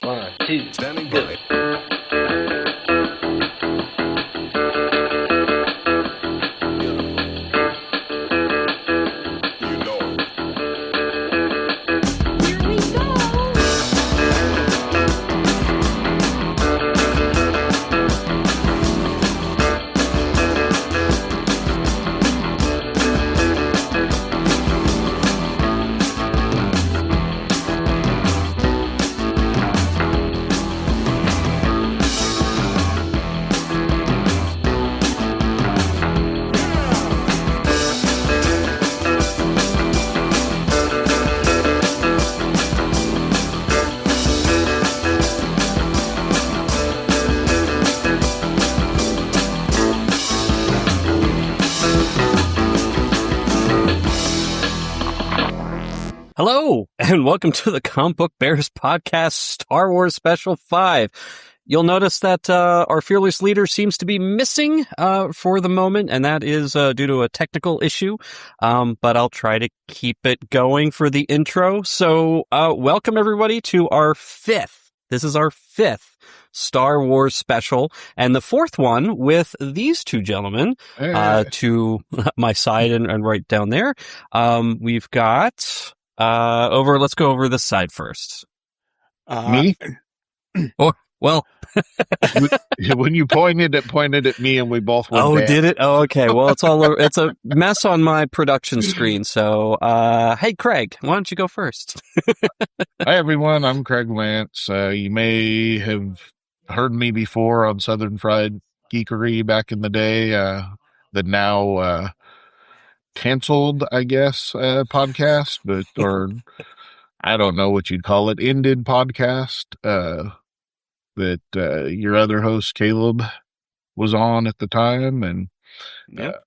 1, 2, Standing go. by. You know it. Here we go. Hello, and welcome to the Comic Book Bears Podcast Star Wars Special 5. You'll notice that our fearless leader seems to be missing for the moment, and that is due to a technical issue, but I'll try to keep it going for the intro. So welcome, everybody, to our fifth. This is our fifth Star Wars special, and the fourth one with these two gentlemen to my side and right down there. We've got... let's go over this side first. Me? Oh, well. When you pointed at me and we both went Oh, bad. did it? Oh, okay. Well, it's all over. It's a mess on my production screen. So, hey, Craig, why don't you go first? Hi, everyone. I'm Craig Lantz. You may have heard me before on Southern Fried Geekery back in the day. The now canceled, I guess, podcast, or I don't know what you'd call it, ended podcast that your other host, Caleb, was on at the time. And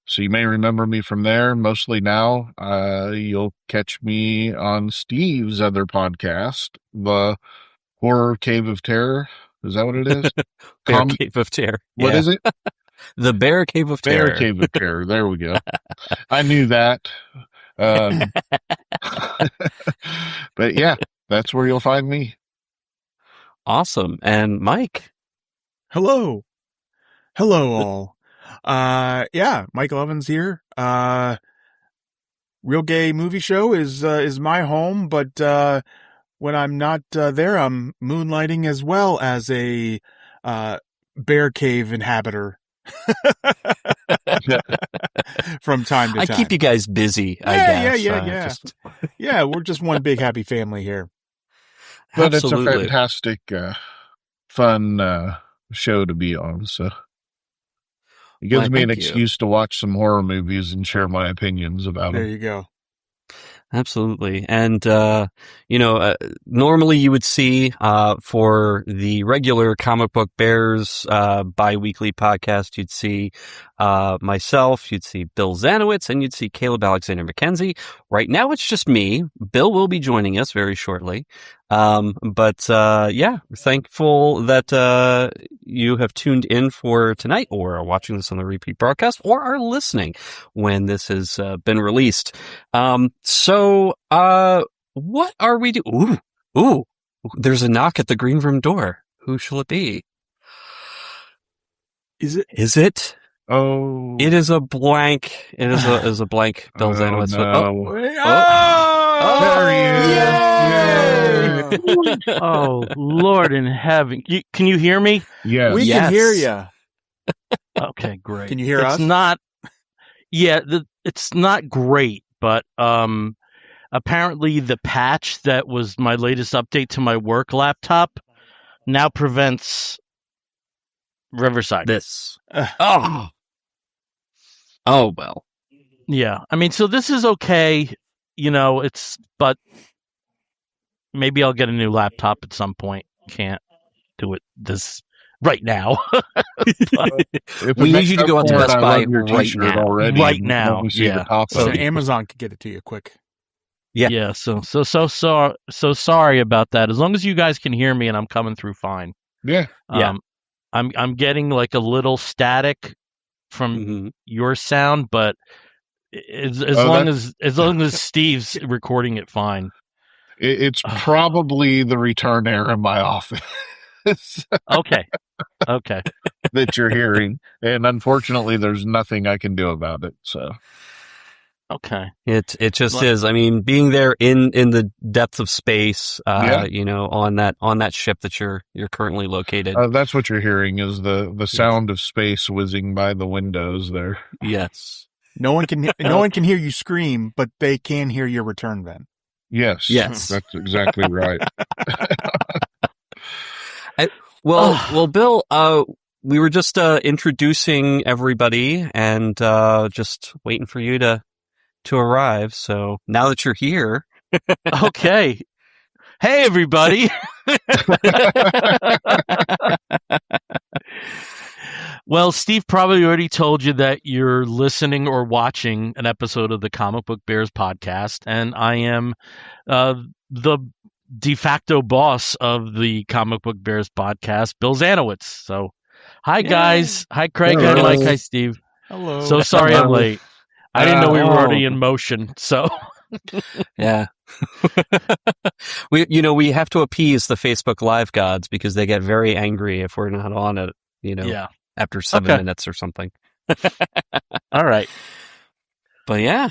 so you may remember me from there. Mostly now, you'll catch me on Steve's other podcast, the Horror Cave of Terror. Is that what it is? Bear Cave of Terror. What is it? The Bear Cave of Terror. Bear Cave of Terror. There we go. I knew that. But yeah, that's where you'll find me. Awesome. And Mike. Hello all. Yeah, Mike Lovins here. Real Gay Movie Show is my home, but when I'm not there, I'm moonlighting as well as a bear cave inhabitor. From time to time. I keep you guys busy, I guess. Yeah. Yeah, we're just one big happy family here. But Absolutely. it's a fantastic, fun show to be on. So it gives me an excuse to watch some horror movies and share my opinions about There them. you go. Absolutely. And, normally you would see, for the regular Comic Book Bears, bi-weekly podcast, you'd see, myself, you'd see Bill Zanowitz, and you'd see Caleb Alexander McKenzie. Right now it's just me. Bill will be joining us very shortly. Yeah, thankful that, you have tuned in for tonight or are watching this on the repeat broadcast or are listening when this has been released. So, what are we doing? Ooh, there's a knock at the green room door. Who shall it be? Is it? Oh. It is a blank. It is a blank Bill Zanowitz. No. There he is. Yay! Oh, Lord in heaven. Can you hear me? Yes. We Yes. can hear you. Okay, great. Can you hear us? It's not, it's not great, but apparently the patch that was my latest update to my work laptop now prevents Riverside. This. Oh, well. Yeah. I mean, so this is okay, but maybe I'll get a new laptop at some point. Can't do it this right now. We need you to go out to Best Buy your right t-shirt now. already. Right and now, let me see yeah. the top So of it. Amazon could get it to you quick. Yeah. Yeah, so sorry about that. As long as you guys can hear me and I'm coming through fine. Yeah. Yeah. I'm getting like a little static from your sound, but as long as Steve's recording it fine. It's probably the return air in my office Okay. that you're hearing. And unfortunately, there's nothing I can do about it. So, Okay. It just is. I mean, being there in the depth of space, Yeah. on that ship that you're currently located. that's what you're hearing is the sound of space whizzing by the windows there. Yes. No one can hear you scream, but they can hear your return then. Yes. That's exactly right. Well, Bill, we were just introducing everybody and just waiting for you to arrive. So now that you're here, Okay. Hey, everybody. Well, Steve probably already told you that you're listening or watching an episode of the Comic Book Bears podcast, and I am the de facto boss of the Comic Book Bears podcast, Bill Zanowitz. So, hi, guys. Hi, Craig. Hello. Hi, Mike. Hi, Steve. Hello. So sorry I'm late. I didn't know we were already in motion, so... yeah. we have to appease the Facebook Live gods because they get very angry if we're not on it, Yeah. after 7 minutes or something. All right. But yeah,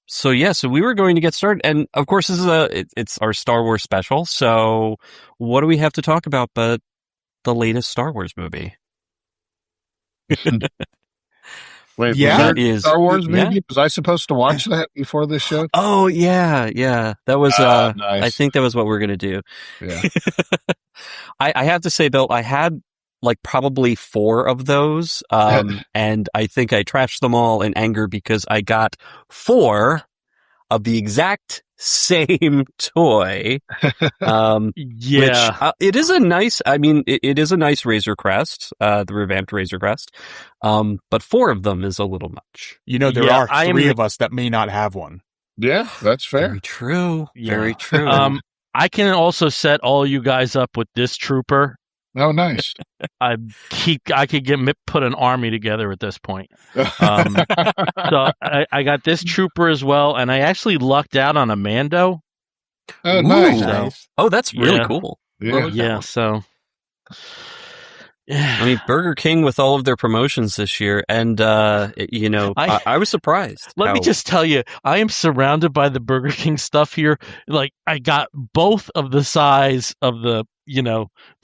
so we were going to get started, and of course this is it's our Star Wars special. So what do we have to talk about but the latest Star Wars movie? Wait, Yeah. was there a Star Wars movie? Was I supposed to watch that before this show? Oh yeah. That was nice. I think that was what we're gonna do. Yeah. I have to say, Bill, I had like probably 4 of those, and I think I trashed them all in anger because I got 4 of the exact same toy. Yeah. Which, it is a nice. I mean, it is a nice Razor Crest, the revamped Razor Crest. But 4 of them is a little much. There are 3 of us that may not have one. Yeah, that's fair. Very true. Yeah. Very true. I can also set all you guys up with this trooper. Oh, nice. I could put an army together at this point. So I got this trooper as well, and I actually lucked out on a Mando. Oh, Ooh. nice. Oh, that's really Yeah. cool. Yeah. Yeah, so yeah. I mean, Burger King with all of their promotions this year, and I was surprised. Let me just tell you, I am surrounded by the Burger King stuff here. Like, I got both of the size of the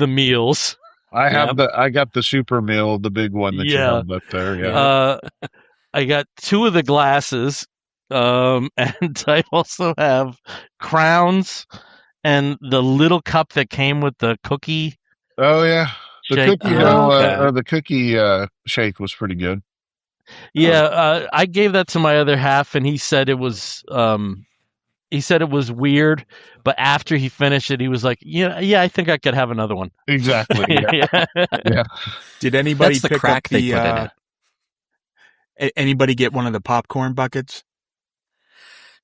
meals. I got the super meal, the big one that you held up there. Yeah. I got 2 of the glasses, and I also have crowns and the little cup that came with the cookie. Oh yeah. The shake. cookie or the cookie shake was pretty good. Yeah, I gave that to my other half, and he said it was weird, but after he finished it, he was like, "Yeah, I think I could have another one." Exactly. Yeah. Yeah. Did anybody That's the pick crack up they put in it. Anybody get one of the popcorn buckets?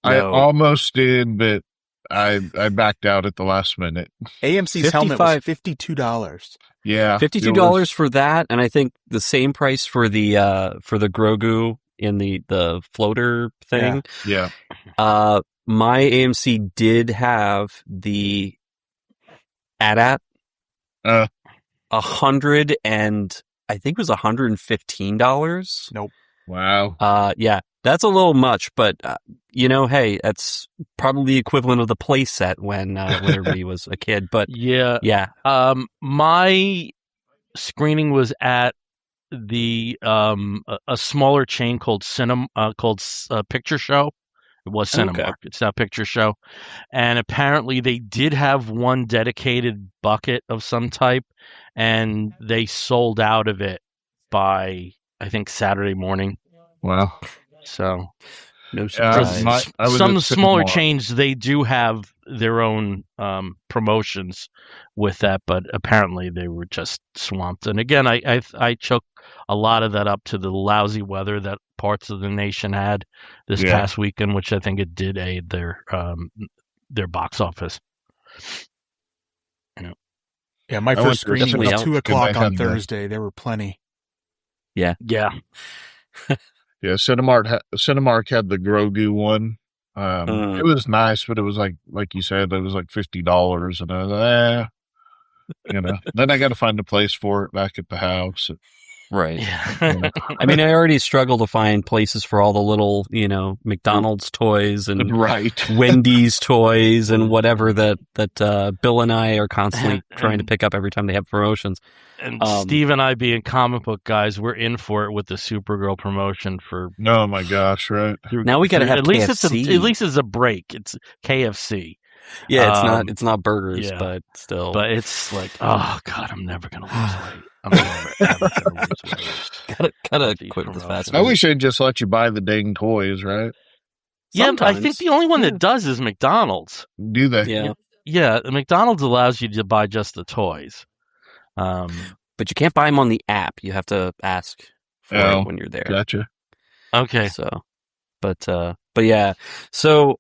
I No. almost did, but I backed out at the last minute. AMC's helmet was $52. Yeah. $52 for that, and I think the same price for the Grogu in the floater thing. Yeah. My AMC did have the AT-AT, 100 and I think it was $115. Nope. Wow. Yeah, that's a little much, but hey, that's probably the equivalent of the play set when everybody was a kid. But yeah. My screening was at the a smaller chain called Picture Show. It was Cinemark. Okay. It's now Picture Show, and apparently they did have one dedicated bucket of some type, and they sold out of it by I think Saturday morning. Wow. So no surprise. some smaller chains, they do have their own promotions with that, but apparently they were just swamped. And again, I chalk a lot of that up to the lousy weather that parts of the nation had this past weekend, which I think it did aid their box office. Yeah, my first screening was 2:00 on the- Thursday. There were plenty. Yeah. Yeah, Cinemark had the Grogu one. It was nice, but it was like you said, it was like $50, and I was then I got to find a place for it back at the house. Right. Yeah. I mean, I already struggle to find places for all the little, McDonald's toys and Right. Wendy's toys and whatever that Bill and I are constantly trying to pick up every time they have promotions. And Steve and I, being comic book guys, we're in for it with the Supergirl promotion for. Oh my gosh! Right now we got to have at least KFC. at least it's a break. It's KFC. Yeah, it's not burgers, but still. But it's like, oh god, I'm never gonna lose weight. I'm never ever gonna lose weight. Gotta quit this fast. I wish they'd just let you buy the dang toys, right? Yeah, Sometimes. I think the only one that does is McDonald's. Do they? Yeah. Yeah, McDonald's allows you to buy just the toys. But you can't buy them on the app. You have to ask for it when you're there. Gotcha. Okay. So, but yeah. So,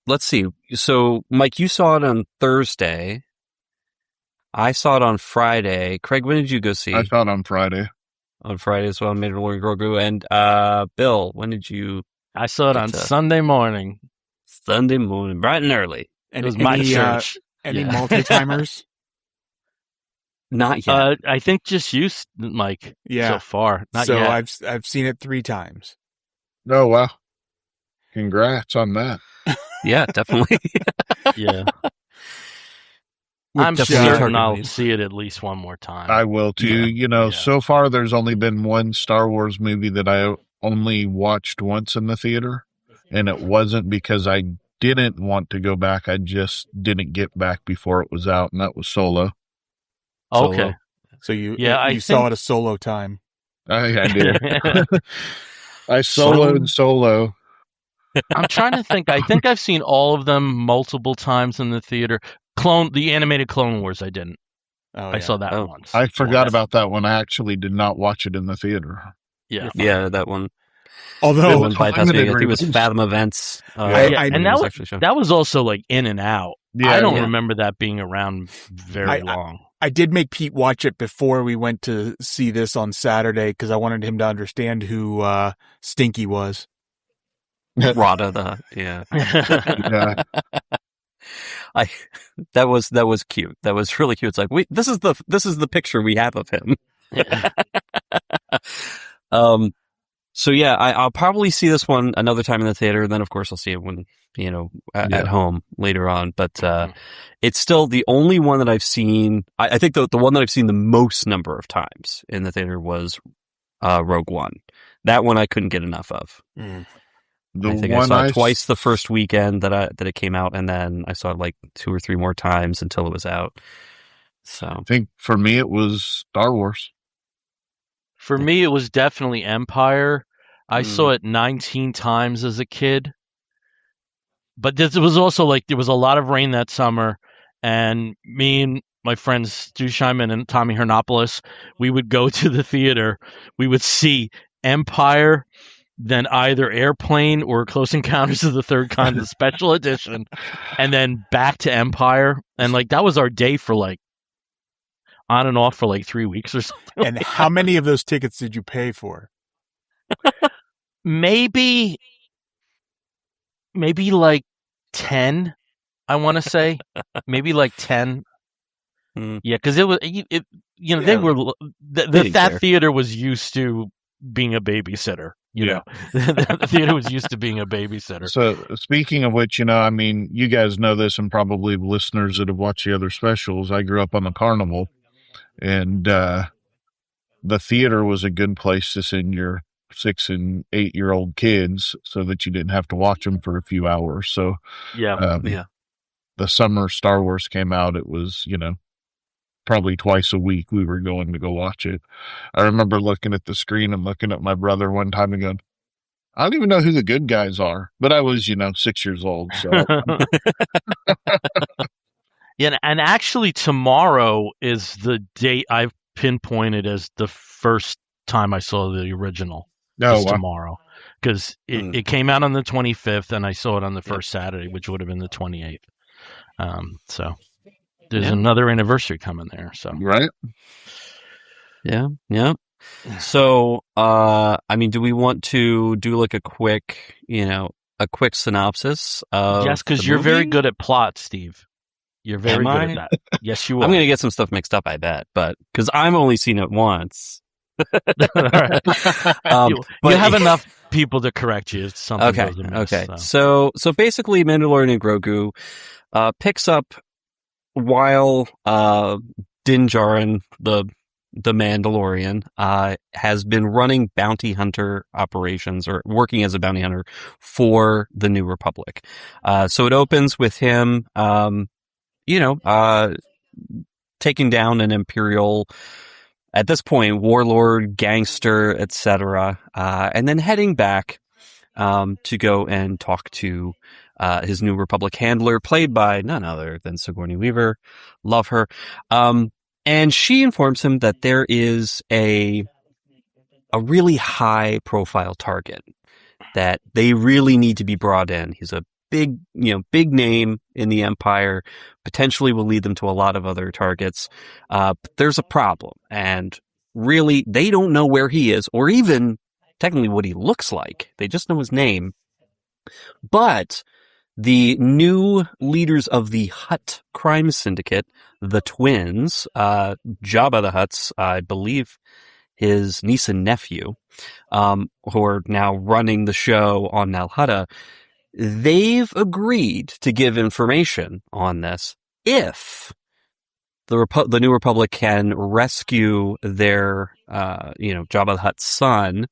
let's see. So, Mike, you saw it on Thursday. I saw it on Friday. Craig, when did you go see? I saw it on Friday. On Friday as well, Mandalorian and Grogu. And Bill, when did you? I saw it on Sunday morning. Sunday morning, bright and early. It was my church. Any multi-timers? Not yet. I think just you, Mike. Yeah. So far, not so yet. I've seen it 3 times. Oh wow! Congrats on that. Yeah, definitely. Yeah. With I'm definitely certain I'll targeted. see it at least one more time. I will too. Yeah. So far there's only been one Star Wars movie that I only watched once in the theater, and it wasn't because I didn't want to go back. I just didn't get back before it was out, and that was Solo. Okay. So you I saw think- it a solo time. I did. I soloed Solo. I'm trying to think. I think I've seen all of them multiple times in the theater. The animated Clone Wars, I didn't. Oh, I saw that once. I forgot about that one. I actually did not watch it in the theater. Yeah. Yeah, that one. Although That one bypassed me. I think it was release. Fathom Events. And that was actually shown. that was also like in and out. Yeah, I don't yeah. remember that being around very long. I did make Pete watch it before we went to see this on Saturday because I wanted him to understand who Stinky was. Rada, Yeah. that was cute. That was really cute. It's like this is the picture we have of him. So yeah, I'll probably see this one another time in the theater, and then of course I'll see it when at home later on. But it's still the only one that I've seen. I think the one that I've seen the most number of times in the theater was Rogue One. That one I couldn't get enough of. I think I saw it twice the first weekend that it came out, and then I saw it like 2 or 3 more times until it was out. So I think for me it was Star Wars. For me, it was definitely Empire. I saw it 19 times as a kid. But this was also like there was a lot of rain that summer, and me and my friends Stu Scheinman and Tommy Hernopoulos, we would go to the theater. We would see Empire, then either Airplane or Close Encounters of the Third Kind, the special edition, and then back to Empire. And like that was our day for like on and off for like 3 weeks or something. And how many of those tickets did you pay for? Maybe like 10, I want to say. Maybe like 10. Yeah, because they were that theater was used to being a babysitter. You know, the theater was used to being a babysitter. So speaking of which, I mean, you guys know this, and probably listeners that have watched the other specials. I grew up on the Carnival, and the theater was a good place to send your 6 and 8 year old kids, so that you didn't have to watch them for a few hours. So the summer Star Wars came out, it was probably twice a week we were going to go watch it. I remember looking at the screen and looking at my brother one time and going, I don't even know who the good guys are, but I was 6 years old. So yeah, and actually tomorrow is the date I've pinpointed as the first time I saw the original. Wow. Tomorrow, because it came out on the 25th, and I saw it on the first Saturday, which would have been the 28th. So there's another anniversary coming there. So right, yeah. So, I mean, do we want to do like a quick synopsis of Yes, because the you're very movie? good at plot, Steve. You're very Am good I? at that. Yes, you are. I'm going to get some stuff mixed up, I bet, but because I've only seen it once. All right. You but- have enough people to correct you if something goes amiss. Okay. So basically, Mandalorian and Grogu picks up while Din Djarin, the Mandalorian, has been running bounty hunter operations or working as a bounty hunter for the New Republic. So it opens with him, taking down an Imperial, at this point, warlord, gangster, etc., and then heading back to go and talk to his New Republic handler, played by none other than Sigourney Weaver. Love her. And she informs him that there is a really high profile target that they really need to be brought in. He's a big name in the Empire, potentially will lead them to a lot of other targets. But there's a problem, and really they don't know where he is or even technically what he looks like. They just know his name. But the new leaders of the Hutt crime syndicate, the twins, Jabba the Hutt's, I believe, his niece and nephew, who are now running the show on Nal Hutta, they've agreed to give information on this if the New Republic can rescue their, Jabba the Hutt's son,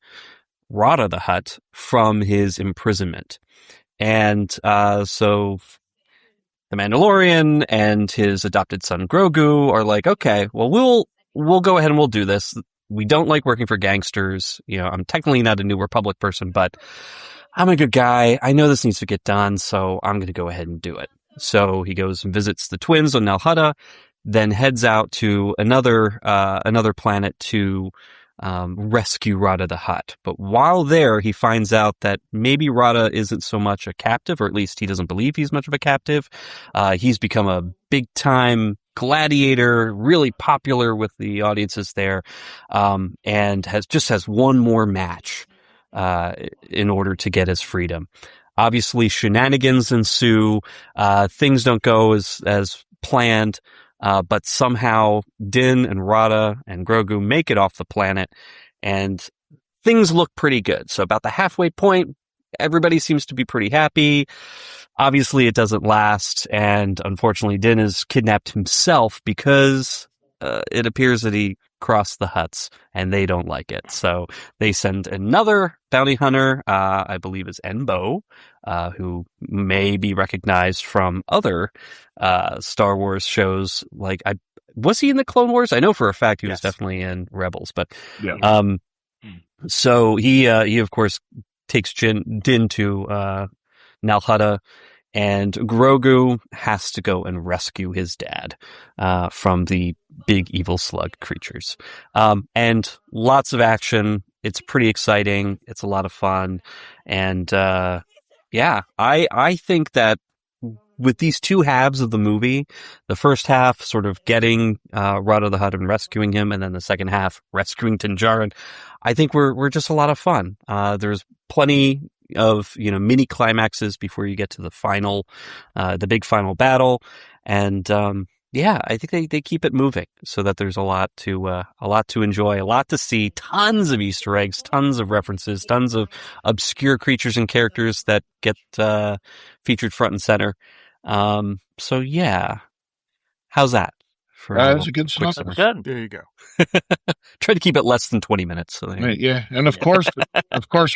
Rada the Hutt, from his imprisonment. And so the Mandalorian and his adopted son Grogu are like, okay, well, we'll go ahead and we'll do this. We don't like working for gangsters. I'm technically not a New Republic person, but I'm a good guy. I know this needs to get done, so I'm going to go ahead and do it. So he goes and visits the twins on Nal Hutta, then heads out to another planet to rescue Rada the Hutt. But while there, he finds out that maybe Rada isn't so much a captive, or at least he doesn't believe he's much of a captive. He's become a big-time gladiator, really popular with the audiences there, and has one more match in order to get his freedom. Obviously, shenanigans ensue. Things don't go as planned. But somehow Din and Rada and Grogu make it off the planet, and things look pretty good. So about the halfway point, everybody seems to be pretty happy. Obviously, it doesn't last, and unfortunately, Din is kidnapped himself because it appears that he crossed the Hutts, and they don't like it. So they send another bounty hunter, I believe is Enbo, who may be recognized from other Star Wars shows. Like, was he in the Clone Wars? I know for a fact he was definitely in Rebels, but so he of course takes Din to Nal Hutta, and Grogu has to go and rescue his dad from the big evil slug creatures. And lots of action. It's pretty exciting. It's a lot of fun. And I think that with these two halves of the movie, the first half sort of getting Rada the Hutt and rescuing him, and then the second half rescuing Din Djarin, I think we're just a lot of fun. There's plenty of mini climaxes before you get to the final, the big final battle, and I think they keep it moving so that there's a lot to enjoy, a lot to see, tons of Easter eggs, tons of references, tons of obscure creatures and characters that get featured front and center. So yeah, how's that? That's a good synopsis. That's good. There you go. Try to keep it less than 20 minutes. So Right, yeah, and of course,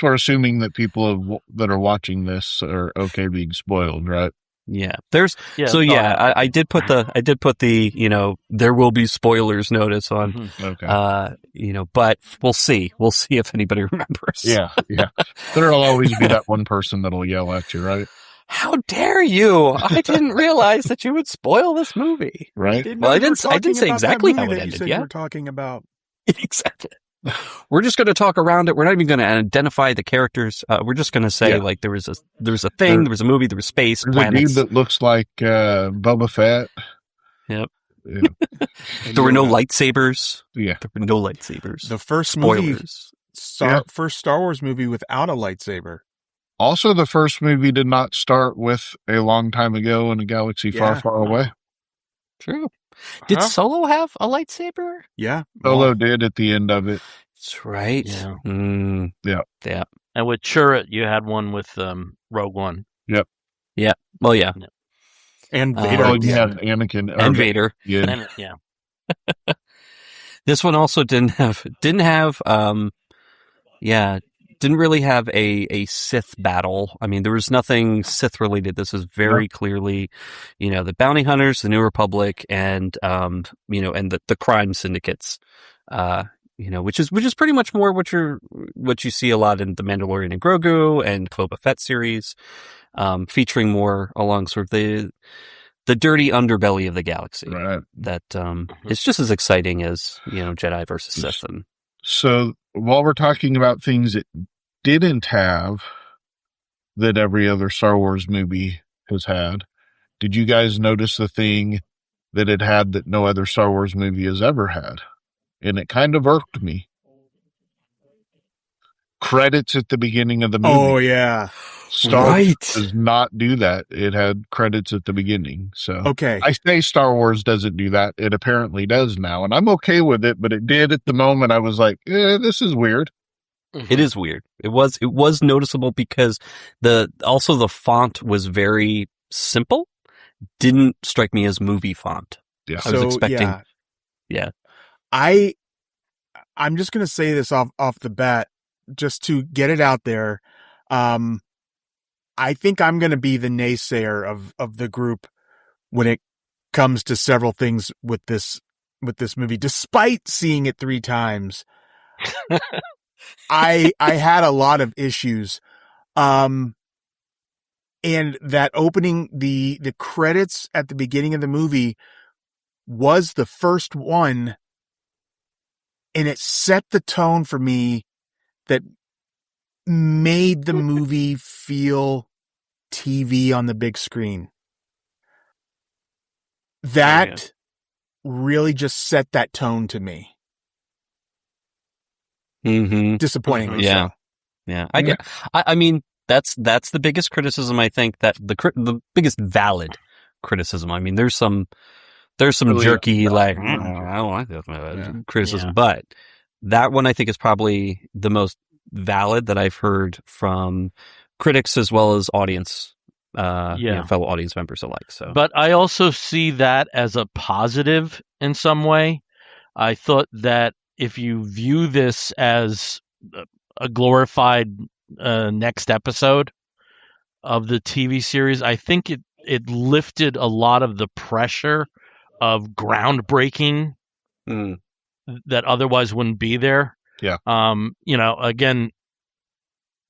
we're assuming that people that are watching this are okay being spoiled, right? Yeah, I did put the there will be spoilers notice on. Okay. But we'll see if anybody remembers. Yeah. There'll always be that one person that'll yell at you, right? How dare you? I didn't realize that you would spoil this movie. Right. Well, I didn't say exactly how it ended. Yeah, we're talking about exactly. We're just going to talk around it. We're not even going to identify the characters. We're just going to say like there was a thing, there was a movie, there was space, There's planets. a dude that looks like Boba Fett. Yep. Yeah. There were no lightsabers. Yeah. There were no lightsabers. The first movie, Spoilers. first Star Wars movie without a lightsaber. Also, the first movie did not start with a long time ago in a galaxy far, far away. True. Did Solo have a lightsaber? Yeah. Solo did at the end of it. That's right. Yeah. Yeah. And with Chirrut, you had one with Rogue One. Yep. Yeah. Well, yeah. And Vader. Oh, you had Anakin. And Vader. Yeah. And, yeah. This one also didn't really have a Sith battle. I mean, there was nothing Sith related. This is very clearly, the bounty hunters, the New Republic, and and the crime syndicates. Which is pretty much more what you see a lot in the Mandalorian and Grogu and Boba Fett series, featuring more along sort of the dirty underbelly of the galaxy. Right. That it's just as exciting as Jedi versus Sith. And so while we're talking about things it didn't have that every other Star Wars movie has had, did you guys notice the thing that it had that no other Star Wars movie has ever had? And it kind of irked me. Credits at the beginning of the movie. Oh, yeah. Star Wars does not do that. It had credits at the beginning. So okay. I say Star Wars doesn't do that. It apparently does now. And I'm okay with it, but it did at the moment. I was like, this is weird. It is weird. It was noticeable because the font was very simple. Didn't strike me as movie font. Yeah. I was expecting. Yeah. I'm just going to say this off the bat, just to get it out there. I think I'm going to be the naysayer of the group when it comes to several things with this movie. Despite seeing it 3 times, I had a lot of issues. And that opening, the credits at the beginning of the movie was the first one, and it set the tone for me that made the movie feel TV on the big screen. That really just set that tone to me. Mm-hmm. Disappointingly. Yeah. So. Yeah. I mean, that's the biggest criticism, I think, that the biggest valid criticism. I mean, there's some really jerky, I don't like that criticism, but that one I think is probably the most valid that I've heard from critics as well as audience, fellow audience members alike. So, but I also see that as a positive in some way. I thought that if you view this as a glorified next episode of the TV series, I think it lifted a lot of the pressure of groundbreaking that otherwise wouldn't be there. Yeah. Again,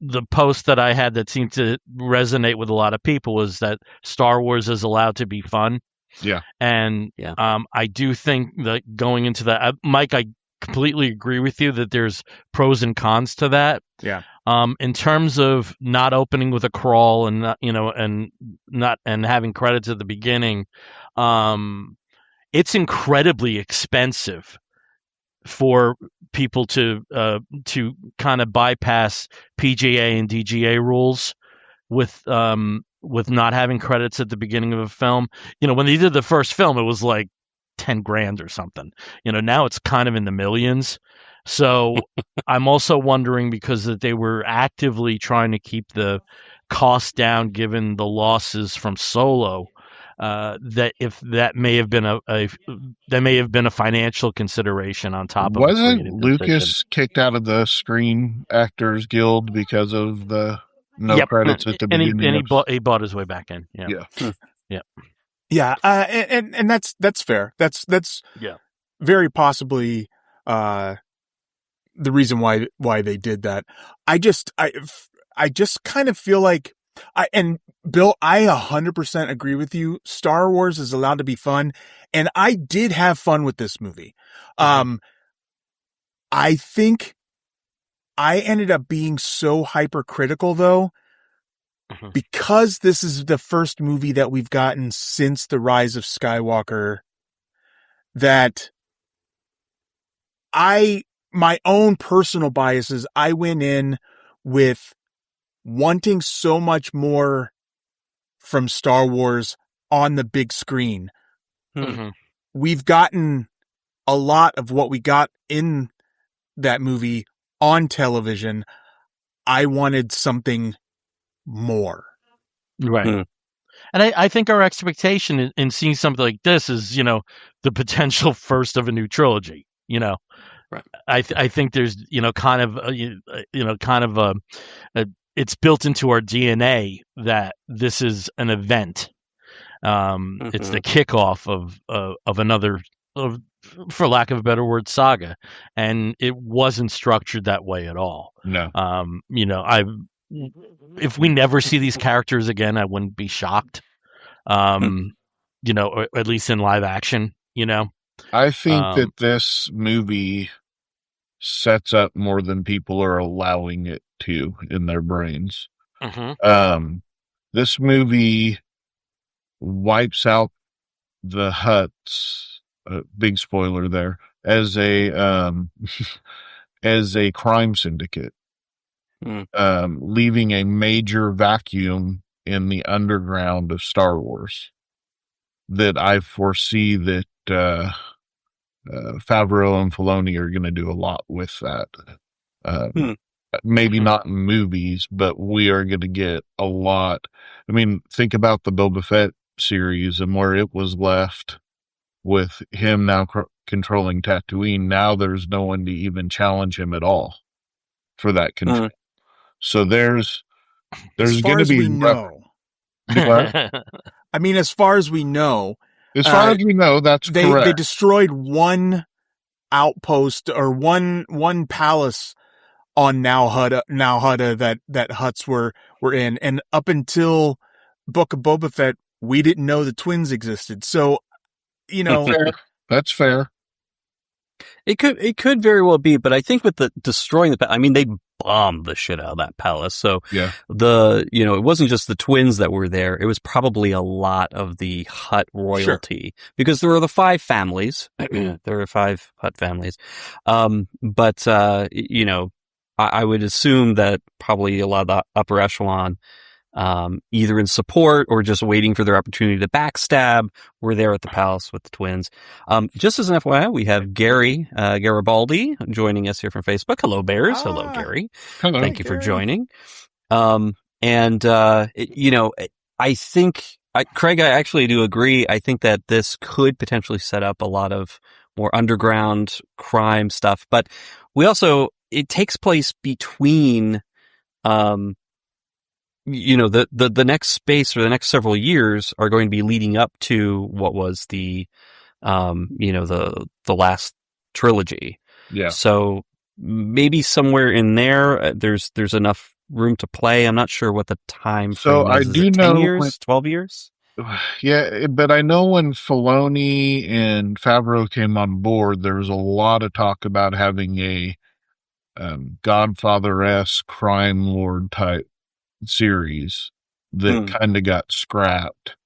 the post that I had that seemed to resonate with a lot of people was that Star Wars is allowed to be fun. Yeah. And I do think that going into that, Mike, I completely agree with you that there's pros and cons to that. Yeah. In terms of not opening with a crawl and and having credits at the beginning, it's incredibly expensive for people to kind of bypass PGA and DGA rules with not having credits at the beginning of a film. When they did the first film, it was like $10,000 or something. Now it's kind of in the millions. So I'm also wondering, because that they were actively trying to keep the cost down given the losses from Solo, that if that may have been a financial consideration on top of. Wasn't Lucas kicked out of the Screen Actors Guild because of the credits at the beginning? And he bought his way back in. Yeah. And that's fair. That's very possibly the reason why they did that. I just kind of feel like Bill, I 100% agree with you. Star Wars is allowed to be fun, and I did have fun with this movie. I think I ended up being so hypercritical though, because this is the first movie that we've gotten since The Rise of Skywalker, that my own personal biases, I went in with wanting so much more from Star Wars on the big screen. Mm-hmm. We've gotten a lot of what we got in that movie on television. I wanted something more. Right. And I think our expectation in seeing something like this is, the potential first of a new trilogy. Right. I think there's, kind of, it's built into our DNA that this is an event. It's the kickoff of another, for lack of a better word, saga, and it wasn't structured that way at all. No. If we never see these characters again, I wouldn't be shocked. Or at least in live action. I think that this movie sets up more than people are allowing it to in their brains. This movie wipes out the Hutts, big spoiler there, as a as a crime syndicate, leaving a major vacuum in the underground of Star Wars that I foresee that Favreau and Filoni are going to do a lot with that. Maybe not in movies, but we are going to get a lot. I mean, think about the Boba Fett series and where it was left with him now controlling Tatooine. Now there's no one to even challenge him at all for that control. So there's going to be I mean, as far as we know, as that's correct. They destroyed one outpost or one palace on Now Hutta that Hutts were in, and up until Book of Boba Fett, we didn't know the twins existed. So, that's fair. It could very well be, but I think with the destroying I mean, they bombed the shit out of that palace. So yeah, it wasn't just the twins that were there. It was probably a lot of the Hutt royalty because there were the 5 families. There were 5 Hutt families. But I would assume that probably a lot of the upper echelon, either in support or just waiting for their opportunity to backstab, were there at the palace with the twins. Just as an FYI, we have Gary Garibaldi joining us here from Facebook. Hello, Bears. Hello, Gary. Hello. Thank you for joining. I think, Craig, I actually do agree. I think that this could potentially set up a lot of more underground crime stuff, but it takes place between, the next space or the next several years are going to be leading up to what was the last trilogy. Yeah. So maybe somewhere in there, there's enough room to play. I'm not sure what the time frame is. I Is do it 10 know years, 12 years? Yeah, but I know when Filoni and Favreau came on board, there was a lot of talk about having a Godfather-esque crime lord type series that kind of got scrapped.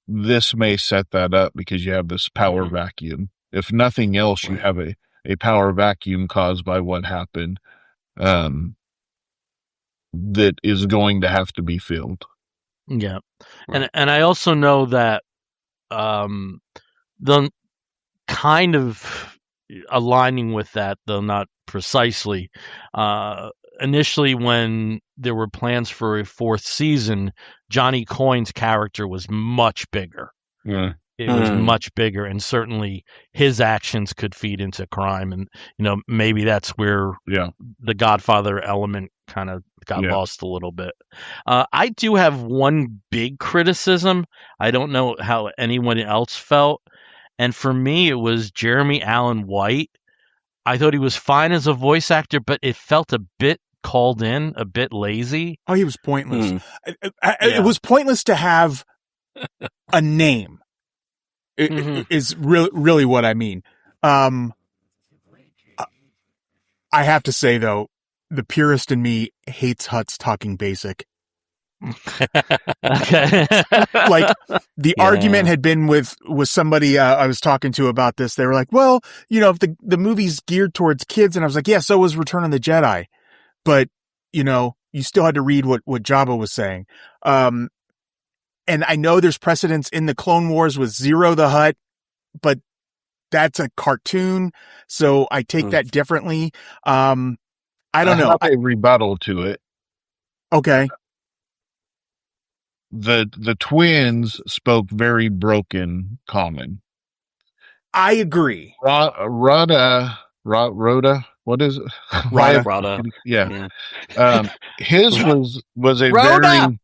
This may set that up because you have this power vacuum. If nothing else, you have a power vacuum caused by what happened that is going to have to be filled. Yeah. Right. And I also know that the kind of aligning with that, though not precisely, initially when there were plans for a 4th season, Jonny Coyne's character was much bigger. Yeah. It was much bigger, and certainly his actions could feed into crime, and maybe that's where the Godfather element kind of got lost a little bit. I do have one big criticism. I don't know how anyone else felt, and for me, it was Jeremy Allen White. I thought he was fine as a voice actor, but it felt a bit called in, a bit lazy. Oh, he was pointless. It was pointless to have a name. Is really what I mean. I have to say though, the purist in me hates Hutts talking basic. Okay. Like the Yeah. argument had been with somebody I was talking to about this. They were like, well, if the movie's geared towards kids, and I was like, yeah, so was Return of the Jedi. But, you still had to read what Jabba was saying. And I know there's precedence in the Clone Wars with Zero the Hutt, but that's a cartoon. So I take that differently. I don't know. I have a rebuttal to it. Okay. The twins spoke very broken common. I agree. Rhoda, what is it? Rhoda. Yeah. His was a Rhoda!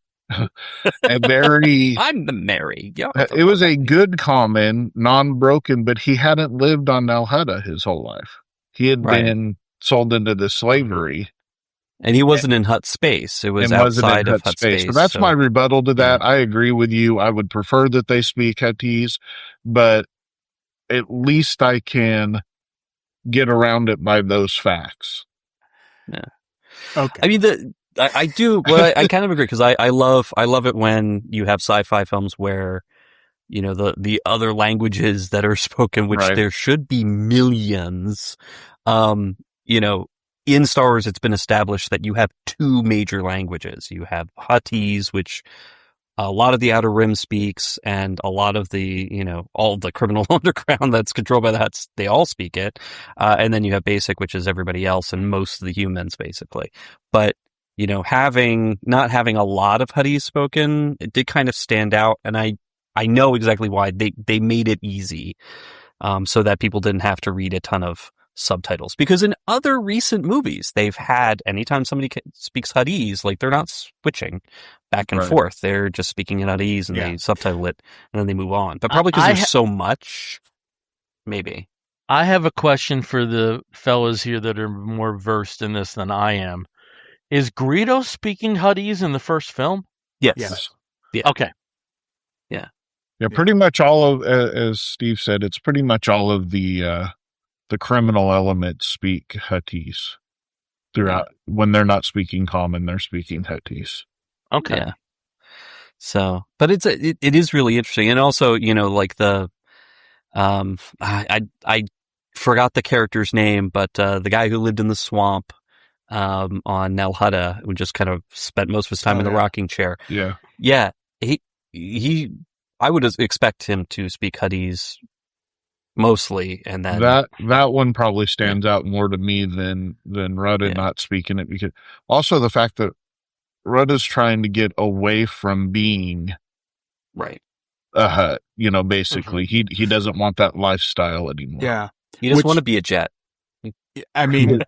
very I'm the Mary. Yeah, it was a good common, non-broken, but he hadn't lived on Nal Hutta his whole life. He had been sold into the slavery. And he wasn't in Hutt space. It was outside of Hutt space. So that's my rebuttal to that. I agree with you. I would prefer that they speak Huttese, but at least I can get around it by those facts. Yeah. Okay. I mean, I do. Well, I kind of agree because I love it when you have sci-fi films where the other languages that are spoken, which there should be millions. In Star Wars, it's been established that you have two major languages. You have Huttese, which a lot of the Outer Rim speaks, and a lot of the, all the criminal underground that's controlled by the Hutts, they all speak it. And then you have Basic, which is everybody else and most of the humans, basically. But, not having a lot of Huttese spoken, it did kind of stand out. And I know exactly why they made it easy, so that people didn't have to read a ton of subtitles, because in other recent movies they've had, anytime somebody speaks Huttese, like they're not switching back and forth, they're just speaking in Huttese and they subtitle it and then they move on, but probably because there's so much. Maybe I have a question for the fellas here that are more versed in this than I am. Is Greedo speaking Huttese in the first film? Yes. Yeah. Okay. Yeah, pretty much all of, as Steve said, it's pretty much all of the criminal elements speak Huttese throughout. When they're not speaking common, they're speaking Huttese. Okay. Yeah. So, but it is really interesting. And also, like the, I forgot the character's name, but, the guy who lived in the swamp, on Nal Hutta, who just kind of spent most of his time in the rocking chair. Yeah. Yeah. I would expect him to speak Huttese mostly, and then that one probably stands out more to me than Rudda not speaking it, because also the fact that Rudda's trying to get away from being a Hutt, basically he doesn't want that lifestyle anymore. Yeah, he doesn't want to be a Jet. I mean,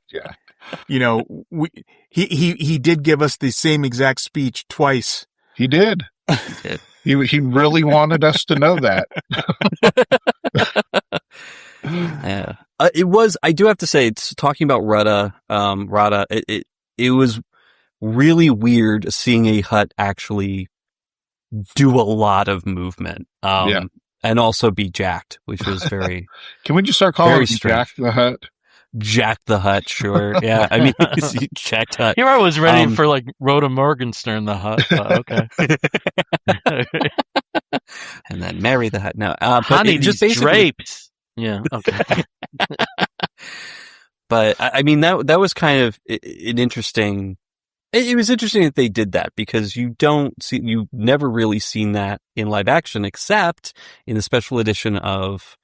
he did give us the same exact speech twice. He did. He really wanted us to know that. Yeah. It was, I do have to say, it's talking about Rada, it was really weird seeing a Hutt actually do a lot of movement. And also be jacked, which was very. Can we just start calling him Jack the Hutt? Jack the Hutt, sure. Yeah, I mean, Jack Hutt. Here I was ready for like Rhoda Morgenstern the Hutt, but okay. And then Mary the Hutt. No, honey, just drapes. Yeah, okay. But I mean, that was kind of an interesting. It was interesting that they did that, because you've never really seen that in live action, except in the special edition of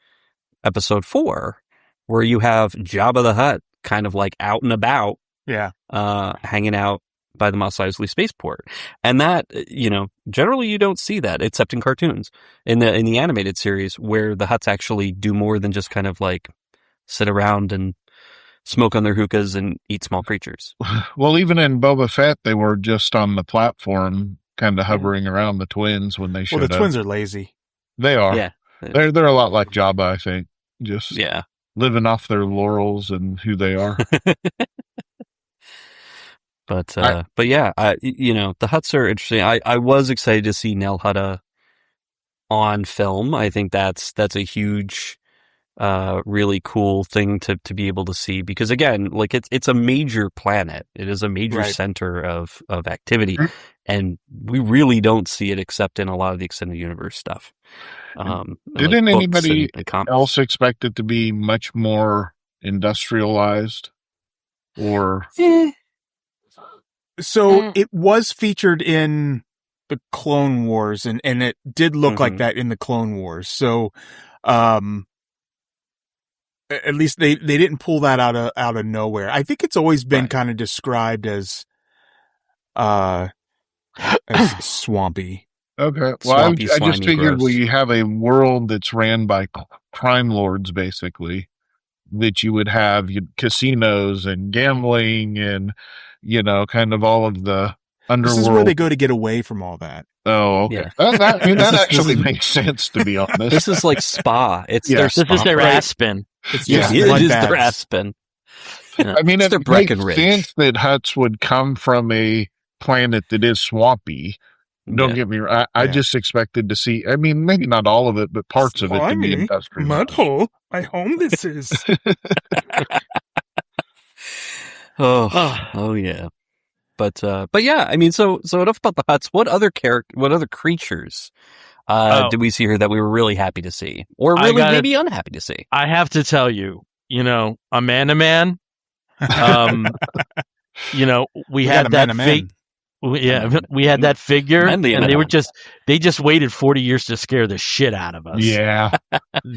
Episode 4. Where you have Jabba the Hutt kind of like out and about, hanging out by the Mos Eisley spaceport, and that generally you don't see that except in cartoons. In the animated series, where the Hutts actually do more than just kind of like sit around and smoke on their hookahs and eat small creatures. Well, even in Boba Fett, they were just on the platform, kind of hovering around the twins when they showed up. Well, the twins are lazy. They are. Yeah, they're a lot like Jabba, I think. Just yeah. Living off their laurels and who they are. But yeah, the Hutts are interesting. I was excited to see Nal Hutta on film. I think that's a huge, really cool thing to be able to see, because again, like it's a major planet. It is a major center of activity. and we really don't see it except in a lot of the extended universe stuff. Didn't like anybody and comics. else expect it to be much more industrialized? Or So it was featured in the Clone Wars, and it did look like that in the Clone Wars. So, at least they didn't pull that out of nowhere. I think it's always been kind of described as swampy. okay, well, Swampy, I just slimy, figured gross. we have a world that's ran by crime lords, basically. That you would have casinos and gambling and, kind of all of the underworld. This is where they go to get away from all that. Oh, okay. Yeah. That actually makes sense, to be honest. This is like spa. It's Yeah. their This spa. is their Right. Aspen. It's Yeah, just it mud is their baths. Aspen. I mean, It's it their makes Breckenridge. sense that Hutts would come from a planet that is swampy. Don't get me wrong. I just expected to see, I mean, maybe not all of it, but parts of it to be industrial. Mudhole. My home this is. Oh yeah. But yeah, I mean, so enough about the Hutts. What other creatures did we see here that we were really happy to see, or really maybe unhappy to see? I have to tell you, a man. We had that we had that figure, and they just waited 40 years to scare the shit out of us. Yeah,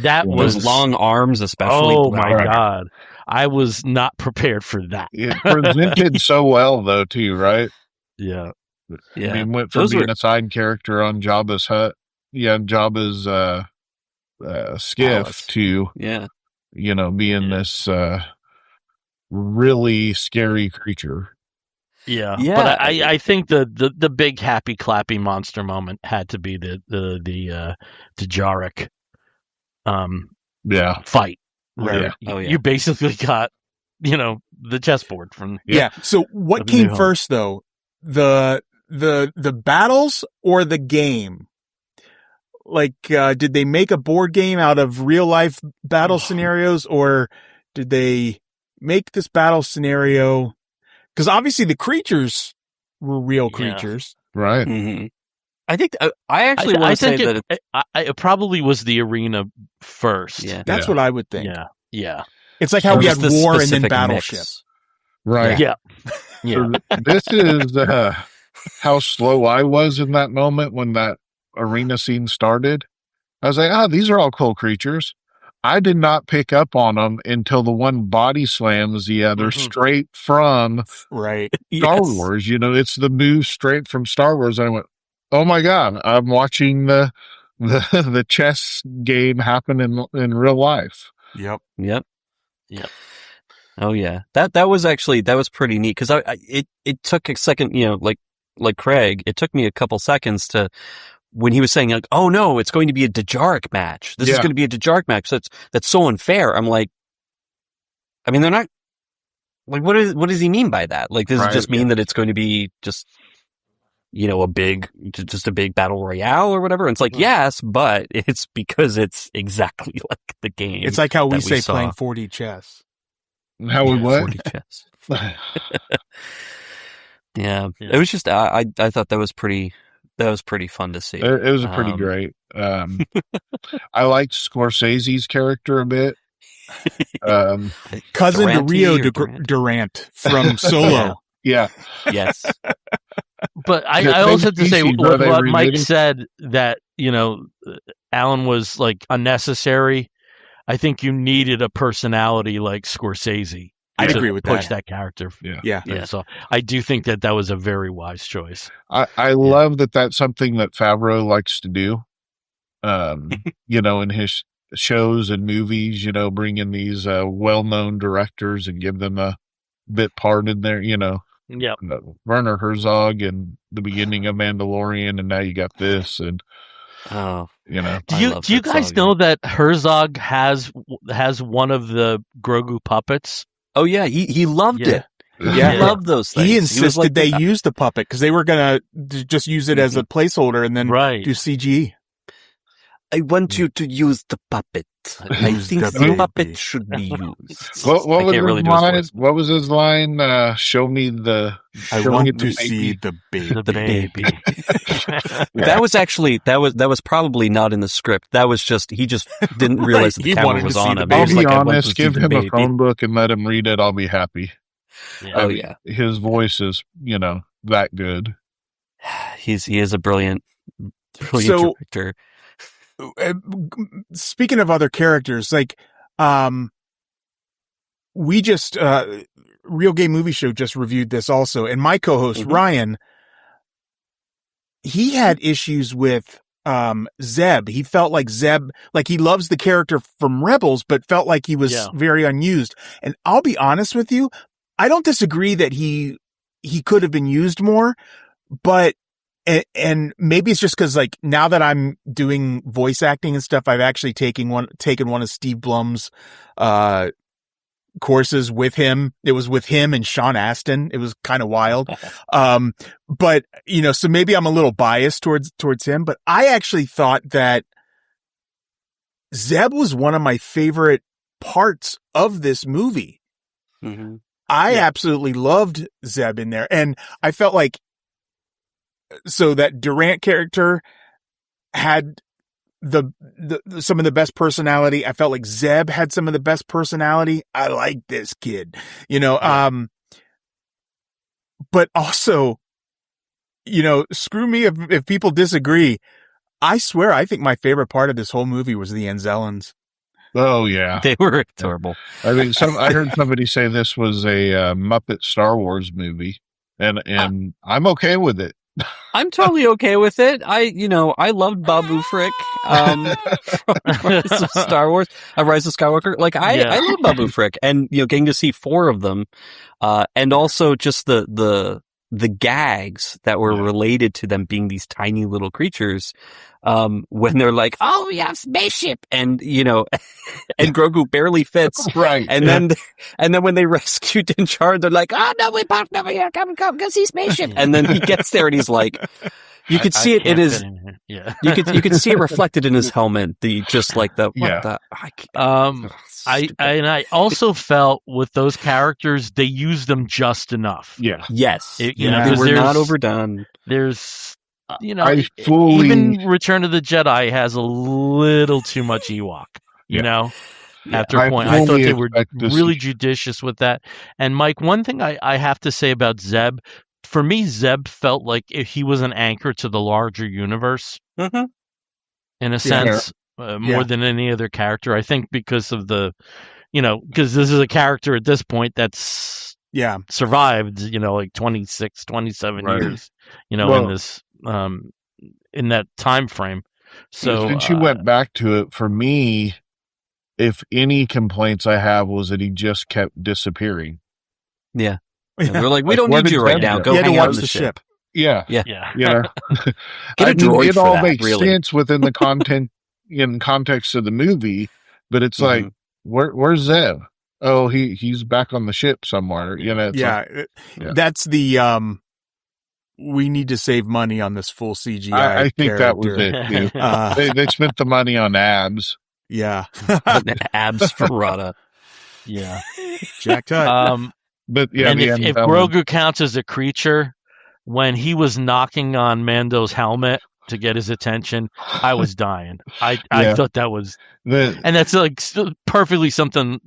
that was those long arms, especially. Oh my god, I was not prepared for that. It presented so well, though, too, right? Yeah. I mean, went from being a side character on Jabba's hut, Jabba's skiff, Palace. to being this really scary creature. Yeah, but I think the big happy clappy monster moment had to be the Jarek fight. Where you basically got the chessboard from So what came first, though, the battles or the game? Like, did they make a board game out of real life battle scenarios, or did they make this battle scenario? Because obviously the creatures were real creatures, right? Mm-hmm. I think I actually want to say that it probably was the arena first. Yeah, that's what I would think. Yeah. It's like how we had war and then battleship, right? Yeah. So this is how slow I was in that moment when that arena scene started. I was like, these are all cool creatures. I did not pick up on them until the one body slams the other straight from Star Wars. It's the move straight from Star Wars. I went, oh my god, I'm watching the chess game happen in real life. Yep. Oh yeah, that was pretty neat because it took a second, like Craig, it took me a couple seconds to. When he was saying, like, oh no, it's going to be a Djarik match. This is going to be a Djarik match. That's so unfair. I'm like, I mean, they're not, like, what does he mean by that? Like, does it just mean that it's going to be just, a big battle royale or whatever? And it's like, yes, but it's because it's exactly like the game. It's like how we say playing 4D chess. How we what? 4D chess. Yeah. It was just, I thought that was pretty fun to see. It was pretty great. I liked Scorsese's character a bit. Cousin to Rio Durant from Solo. Yeah. Yes. But I also have to say what Mike said, that, Alan was like unnecessary. I think you needed a personality like Scorsese. I'd agree with push that. character. Yeah. So I do think that was a very wise choice. I love that that's something that Favreau likes to do. In his shows and movies, bring in these well-known directors and give them a bit part in there, Yeah. Werner Herzog in the beginning of Mandalorian, and now you got this, and do you guys know that Herzog has one of the Grogu puppets? Oh yeah, he loved it. Yeah. He loved those things. He insisted they use the puppet because they were gonna just use it as a placeholder and then do CG. I want you to use the puppet. I Who's think the the baby? puppet should be used. What I was can't really his do his line? voice. What was his line? Show me the. I show me want the to see baby. the baby. The baby. That was actually that was probably not in the script. That was just he just didn't realize that the He camera wanted was to see on the him. baby. He I'll was be like, I want to honest. see Give the him a baby. phone book and let him read it. I'll be happy. Oh I mean, yeah, his voice is that good. he is a brilliant So- director. Speaking of other characters, like, we just, Real Gay Movie Show just reviewed this also, and my co-host Mhm. Ryan, he had issues with Zeb. He felt like Zeb, like he loves the character from Rebels, but felt like he was Yeah. very unused. And I'll be honest with you, I don't disagree that he could have been used more, but and maybe it's just because like now that I'm doing voice acting and stuff, I've actually taken one of Steve Blum's courses with him. It was with him and Sean Astin. It was kind of wild. But so maybe I'm a little biased towards him, but I actually thought that Zeb was one of my favorite parts of this movie. Mm-hmm. I absolutely loved Zeb in there. And I felt like, so that Durant character had the some of the best personality. I felt like Zeb had some of the best personality. I like this kid, but also, screw me if people disagree. I swear, I think my favorite part of this whole movie was the Anzellans. Oh yeah, They were adorable. I mean, I heard somebody say this was a Muppet Star Wars movie, and I'm okay with it. I'm totally okay with it. I loved Babu Frick from Rise of Star Wars, Rise of Skywalker. Like I love Babu Frick, and getting to see 4 of them, and also just the gags that were related to them being these tiny little creatures. When they're like, "Oh, we have spaceship," and and Grogu barely fits, Right, and then when they rescue Din Djarin, they're like, "Oh no, we parked over here. Come, go see spaceship." And then he gets there and he's like, you could see it. It is, you could see it reflected in his helmet. I also felt with those characters, they used them just enough. Yeah. Yes. Yeah. They were 'cause not overdone. There's, I fully- even Return of the Jedi has a little too much Ewok, after a point. I thought fully they were expect to really see- judicious with that. And Mike, one thing I have to say about Zeb, for me, Zeb felt like if he was an anchor to the larger universe, Mhm. in a sense, more than any other character. I think because of because this is a character at this point that's survived, like 26, 27 Right. years, in this, in that time frame. So since you went back to it, for me, if any complaints I have was that he just kept disappearing. Yeah. And they're like, we don't where need did you right Zeb now. go? Go He had to hang out watch on the ship. Yeah. yeah. Get a droid it for all that, makes really. sense within the content in context of the movie, but it's like, where's Zeb? Oh, he's back on the ship somewhere. It's like, That's the we need to save money on this full CGI. I think that was character. it too. They spent the money on abs. Yeah. Abs for Rada. Yeah. Jack Tut. But yeah, and if Grogu counts as a creature, when he was knocking on Mando's helmet to get his attention, I was dying. I thought that was, and that's like perfectly something,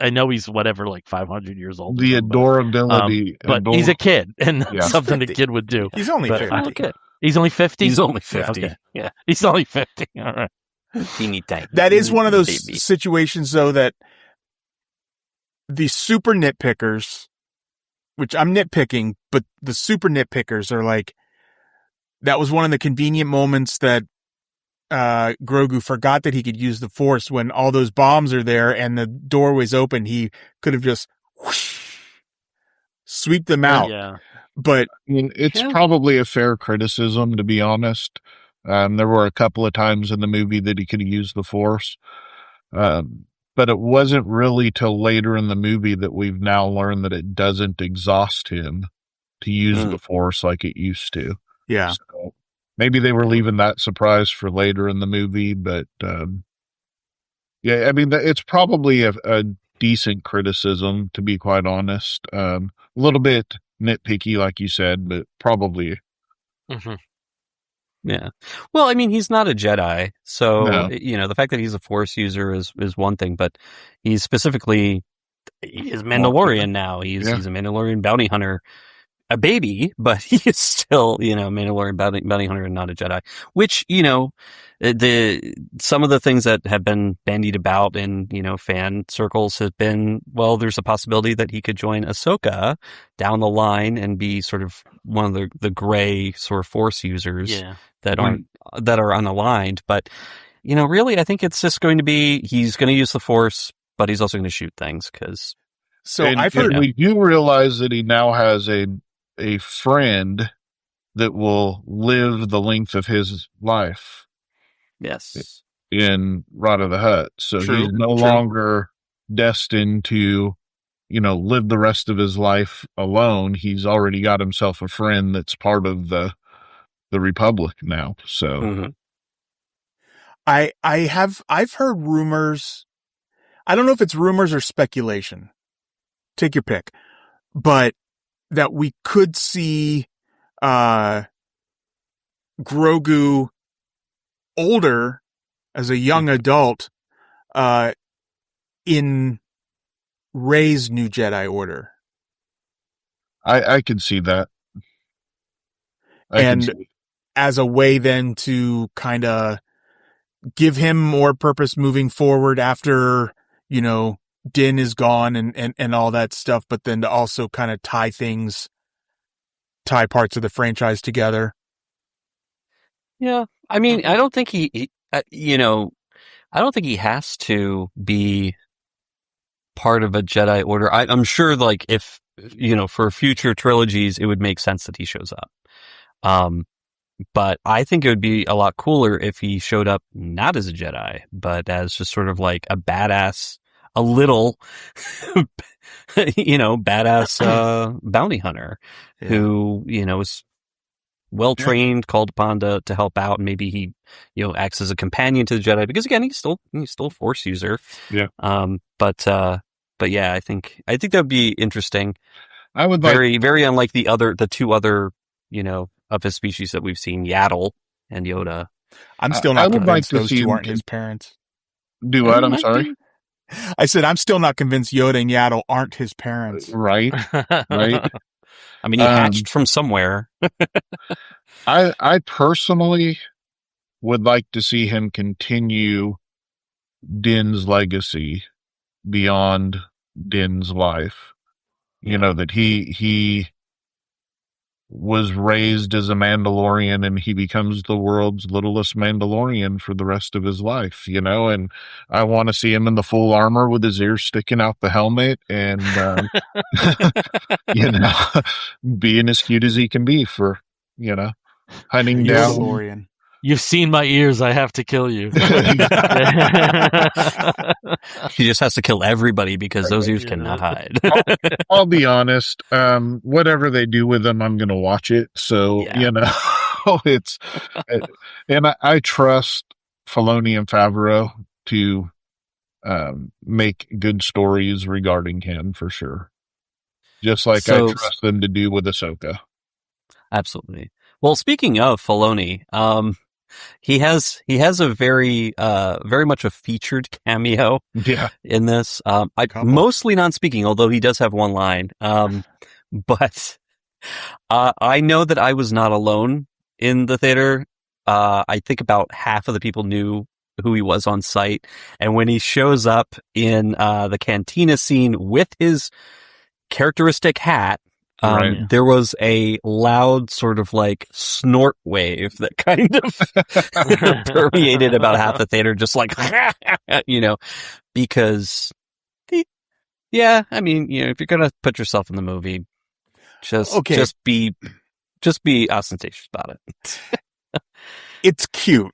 I know he's whatever, like 500 years old. The adorability. But he's a kid, and that's something a 50. kid would do. He's only 50. Okay. He's only 50? He's only 50. Okay. Yeah. He's only 50. All right. Teeny tiny. That is one of those baby. situations, though, that the super nitpickers, which I'm nitpicking, but the super nitpickers are like, that was one of the convenient moments that Grogu forgot that he could use the Force when all those bombs are there and the doorway's open. He could have just sweep them out. Yeah. But I mean, it's probably a fair criticism, to be honest. There were a couple of times in the movie that he could have used the Force. But it wasn't really till later in the movie that we've now learned that it doesn't exhaust him to use the Force like it used to. yeah. So maybe they were leaving that surprise for later in the movie, but Yeah, I mean, it's probably a decent criticism, to be quite honest. A little bit nitpicky, like you said, but probably. Mm-hmm. Yeah. Well, I mean, he's not a Jedi, so No. the fact that he's a Force user is one thing, but he's specifically he's Mandalorian now. He's a Mandalorian bounty hunter, a baby, but he is still Mandalorian bounty hunter and not a Jedi. Which some of the things that have been bandied about in fan circles have been, well, there's a possibility that he could join Ahsoka down the line and be sort of one of the gray sort of Force users that are unaligned. But really, I think it's just going to be he's going to use the Force, but he's also going to shoot things because. So I've heard we do realize that he now has a friend that will live the length of his life. Yes. In Jabba the Hut. So he's no longer destined to, live the rest of his life alone. He's already got himself a friend that's part of the Republic now. So I've heard rumors. I don't know if it's rumors or speculation. Take your pick. But that we could see Grogu older as a young adult in Rey's New Jedi Order. I can see that. As a way then to kind of give him more purpose moving forward after, Din is gone and all that stuff, but then to also kind of tie parts of the franchise together. Yeah. I mean, I don't think he I don't think he has to be part of a Jedi Order. I'm sure, like, if, for future trilogies, it would make sense that he shows up. But I think it would be a lot cooler if he showed up not as a Jedi, but as just sort of like a badass, a little, badass bounty hunter who, is well trained, called upon to help out, and maybe he, acts as a companion to the Jedi because again, he's still a Force user. Yeah. But yeah, I think that would be interesting. I would very unlike the two other, of his species that we've seen, Yaddle and Yoda. I'm still not convinced those two aren't his parents. Do what? I'm sorry. I said I'm still not convinced Yoda and Yaddle aren't his parents. Right. Right. I mean, he hatched from somewhere. I personally would like to see him continue Din's legacy beyond Din's life. That he was raised as a Mandalorian and he becomes the world's littlest Mandalorian for the rest of his life, and I want to see him in the full armor with his ears sticking out the helmet and, being as cute as he can be for, hunting down. Mandalorian. You've seen my ears. I have to kill you. He just has to kill everybody because those ears cannot hide. I'll be honest. Whatever they do with them, I'm going to watch it. So, it's, and I trust Filoni and Favreau to make good stories regarding him for sure. Just like I trust them to do with Ahsoka. Absolutely. Well, speaking of Filoni, he has a very much a featured cameo in this. Mostly non-speaking, although he does have one line. But I know that I was not alone in the theater. I think about half of the people knew who he was on site. And when he shows up in the cantina scene with his characteristic hat, there was a loud sort of like snort wave that kind of permeated about half the theater, just like, because, I mean, if you're going to put yourself in the movie, just be ostentatious about it. It's cute.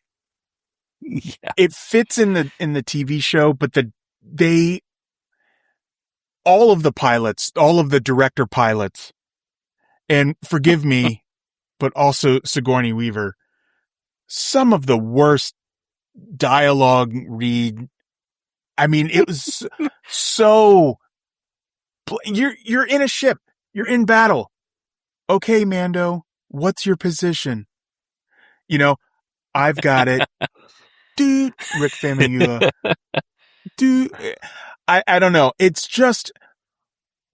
Yeah. It fits in the TV show, but all of the pilots, all of the director pilots, and forgive me, but also Sigourney Weaver, some of the worst dialogue read I mean, it was so. You're in a ship. You're in battle. Okay, Mando, what's your position? You know, I've got it. Dude, Rick Famuyiwa. Dude, I don't know. It's just,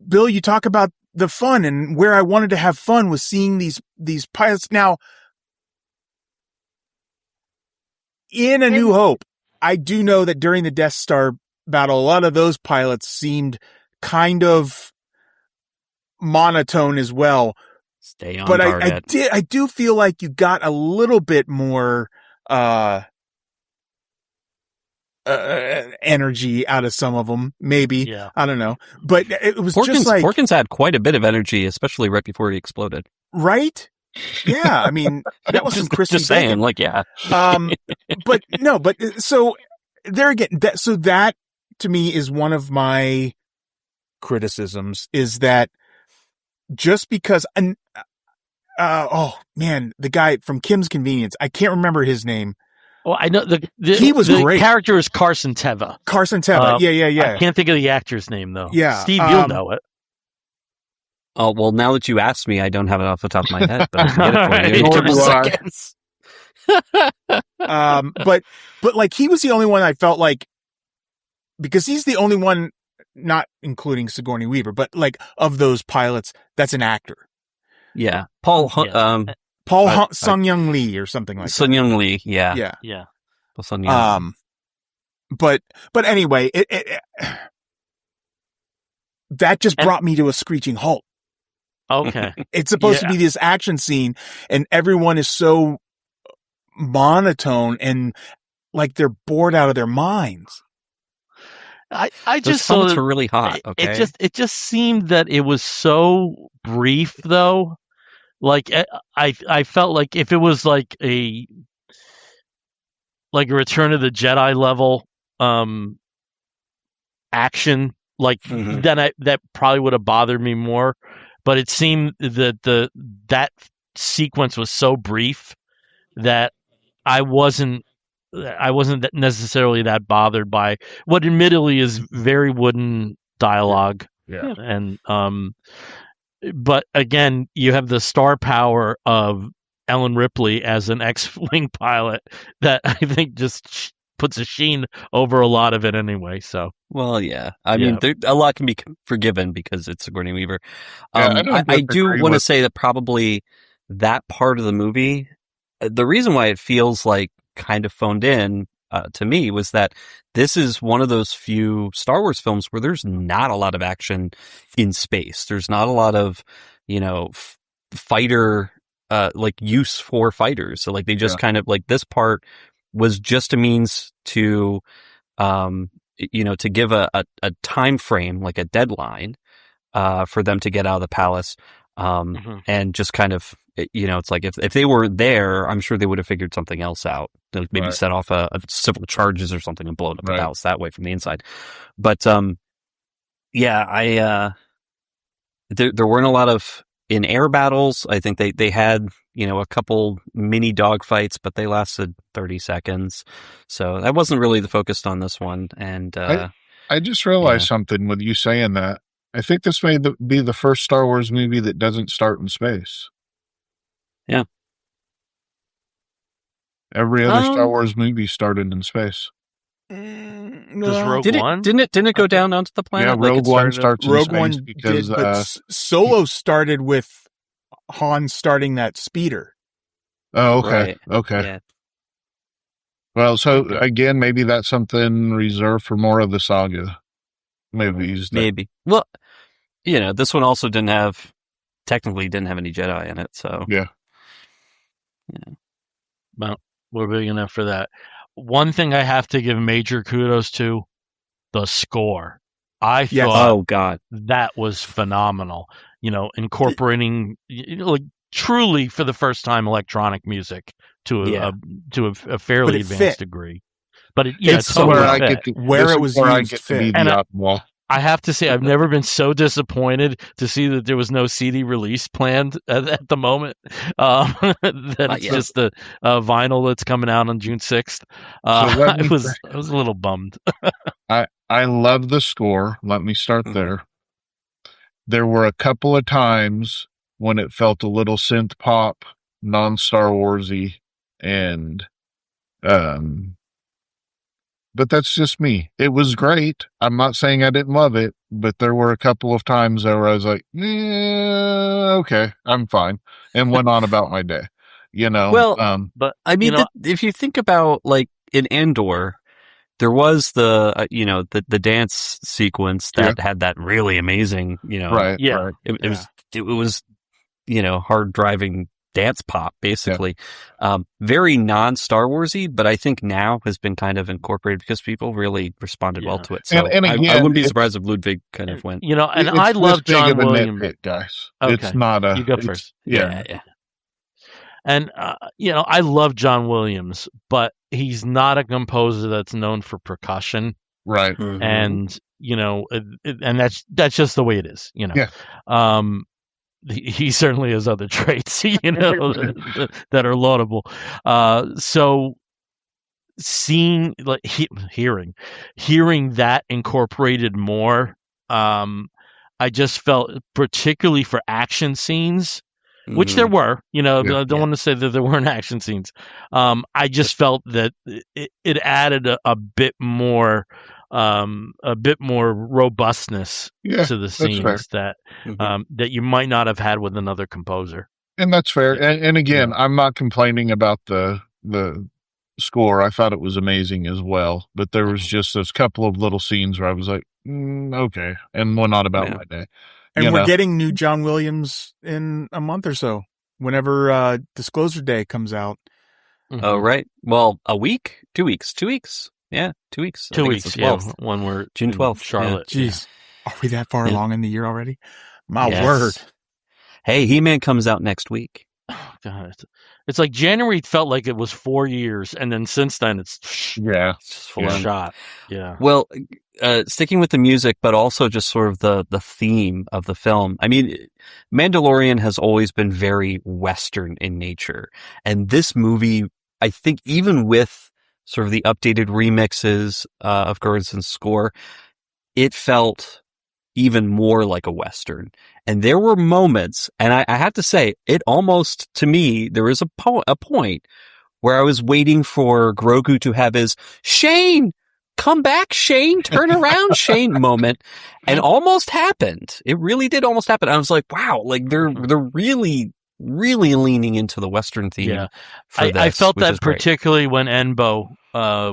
Bill, you talk about the fun, and where I wanted to have fun was seeing these pilots. Now, in A New Hope, I do know that during the Death Star battle, a lot of those pilots seemed kind of monotone as well. Stay on but target. I do feel like you got a little bit more energy out of some of them, maybe. Yeah. I don't know, but it was Porkins, just like Porkins had quite a bit of energy, especially right before he exploded. right. Yeah, I mean that was some crispy just saying, bacon. like, yeah. But no, but so there again, that to me is one of my criticisms, is that just because oh man, the guy from Kim's Convenience, I can't remember his name. Well, I know He was the great. character is Carson Teva. Carson Teva. Yeah. I can't think of the actor's name though. Yeah, Steve, you'll know it. Oh, well, now that you asked me, I don't have it off the top of my head, but I can get it for you in a Nor couple do I. seconds. But like he was the only one I felt like, because he's the only one, not including Sigourney Weaver, but like of those pilots, that's an actor. Yeah. Paul, Paul Sun Young Lee or something like Sun that. Young Lee, yeah. Yeah. Paul Sun Young. But anyway, it that just brought me to a screeching halt. Okay. It's supposed to be this action scene, and everyone is so monotone and like they're bored out of their minds. I Those just saw helmets were really hot. Okay. It just seemed that it was so brief though. Like I felt like if it was like a Return of the Jedi level action, like then that probably would have bothered me more. But it seemed that that sequence was so brief that I wasn't necessarily that bothered by what admittedly is very wooden dialogue. Yeah. And but again, you have the star power of Ellen Ripley as an X-Wing pilot that I think just puts a sheen over a lot of it anyway. So, well, yeah. I mean, a lot can be forgiven because it's Sigourney Weaver. I I do want to say that probably that part of the movie, the reason why it feels like kind of phoned in to me was that this is one of those few Star Wars films where there's not a lot of action in space. There's not a lot of, fighter, like use for fighters. So like they just kind of like this part was just a means to, to give a time frame, like a deadline, for them to get out of the palace. And just kind of, it's like if they were there, I'm sure they would have figured something else out. Like maybe set off a civil charges or something and blown up the house that way from the inside. But, there weren't a lot of in air battles. I think they had, a couple mini dogfights, but they lasted 30 seconds. So that wasn't really the focus on this one. And, I just realized something with you saying that. I think this may be the first Star Wars movie that doesn't start in space. Yeah. Every other Star Wars movie started in space. Does Rogue One? Didn't it go down onto the planet? Yeah, Rogue One starts in Rogue space One because did, but Solo started with Han starting that speeder. Oh, okay. Right. Okay. Yeah. Well, so again, maybe that's something reserved for more of the saga movies. Maybe. Well, this one also technically didn't have any Jedi in it, so. Yeah. Well, we're big enough for that. One thing I have to give major kudos to, the score. I thought oh God, that was phenomenal. Incorporating like truly for the first time electronic music to a fairly advanced degree. But it's where totally I fit. get to, where it was where I used get to fit. be the And optimal. I have to say, I've never been so disappointed to see that there was no CD release planned at the moment. That it's just the vinyl that's coming out on June 6th. I was a little bummed. I love the score. Let me start there. There were a couple of times when it felt a little synth pop, non-Star Warsy, and but that's just me. It was great. I'm not saying I didn't love it, but there were a couple of times there where I was like, okay, I'm fine, and went on about my day. Well, But I mean, you know, if you think about like in Andor, there was the the dance sequence that had that really amazing right, yeah. right. it was hard driving dance pop basically, very non-Star Warsy, but I think now has been kind of incorporated because people really responded well to it. So And I again, wouldn't be surprised if Ludwig kind of went. And it's I this love big John of a Williams. nitpick, guys. Okay, It's not a. you go it's- first. Yeah. And I love John Williams, but he's not a composer that's known for percussion, Right. Mhm. and and that's just the way it is. Yeah. He certainly has other traits, that are laudable. So seeing, like, hearing that incorporated more, I just felt, particularly for action scenes, which there were, I don't want to say that there weren't action scenes. I just felt that it added a bit more robustness to the scenes that you might not have had with another composer. And that's fair. And again, I'm not complaining about the score. I thought it was amazing as well. But there was just those couple of little scenes where I was like, okay, and went on about my day. And we're getting new John Williams in a month or so, whenever Disclosure Day comes out. Oh, right. Well, a week? 2 weeks? 2 weeks? Yeah, 2 weeks. 2 weeks, yeah. When we're June 12th. Charlotte. Yeah. Jeez. Are we that far along in the year already? My Yes. word. Hey, He-Man comes out next week. Oh, God. It's like January felt like it was 4 years, and then since then it's It's just full on. shot. Yeah. Well, sticking with the music, but also just sort of the theme of the film. I mean, Mandalorian has always been very Western in nature. And this movie, I think even with sort of the updated remixes of Gernson's score, it felt even more like a Western. And there were moments, and I have to say, it almost, to me, there was a point where I was waiting for Grogu to have his Shane, come back, Shane, turn around, Shane moment, and almost happened. It really did almost happen. I was like, wow, like they're really, really leaning into the Western theme. Yeah. For this, I felt which that is great. particularly when Enbo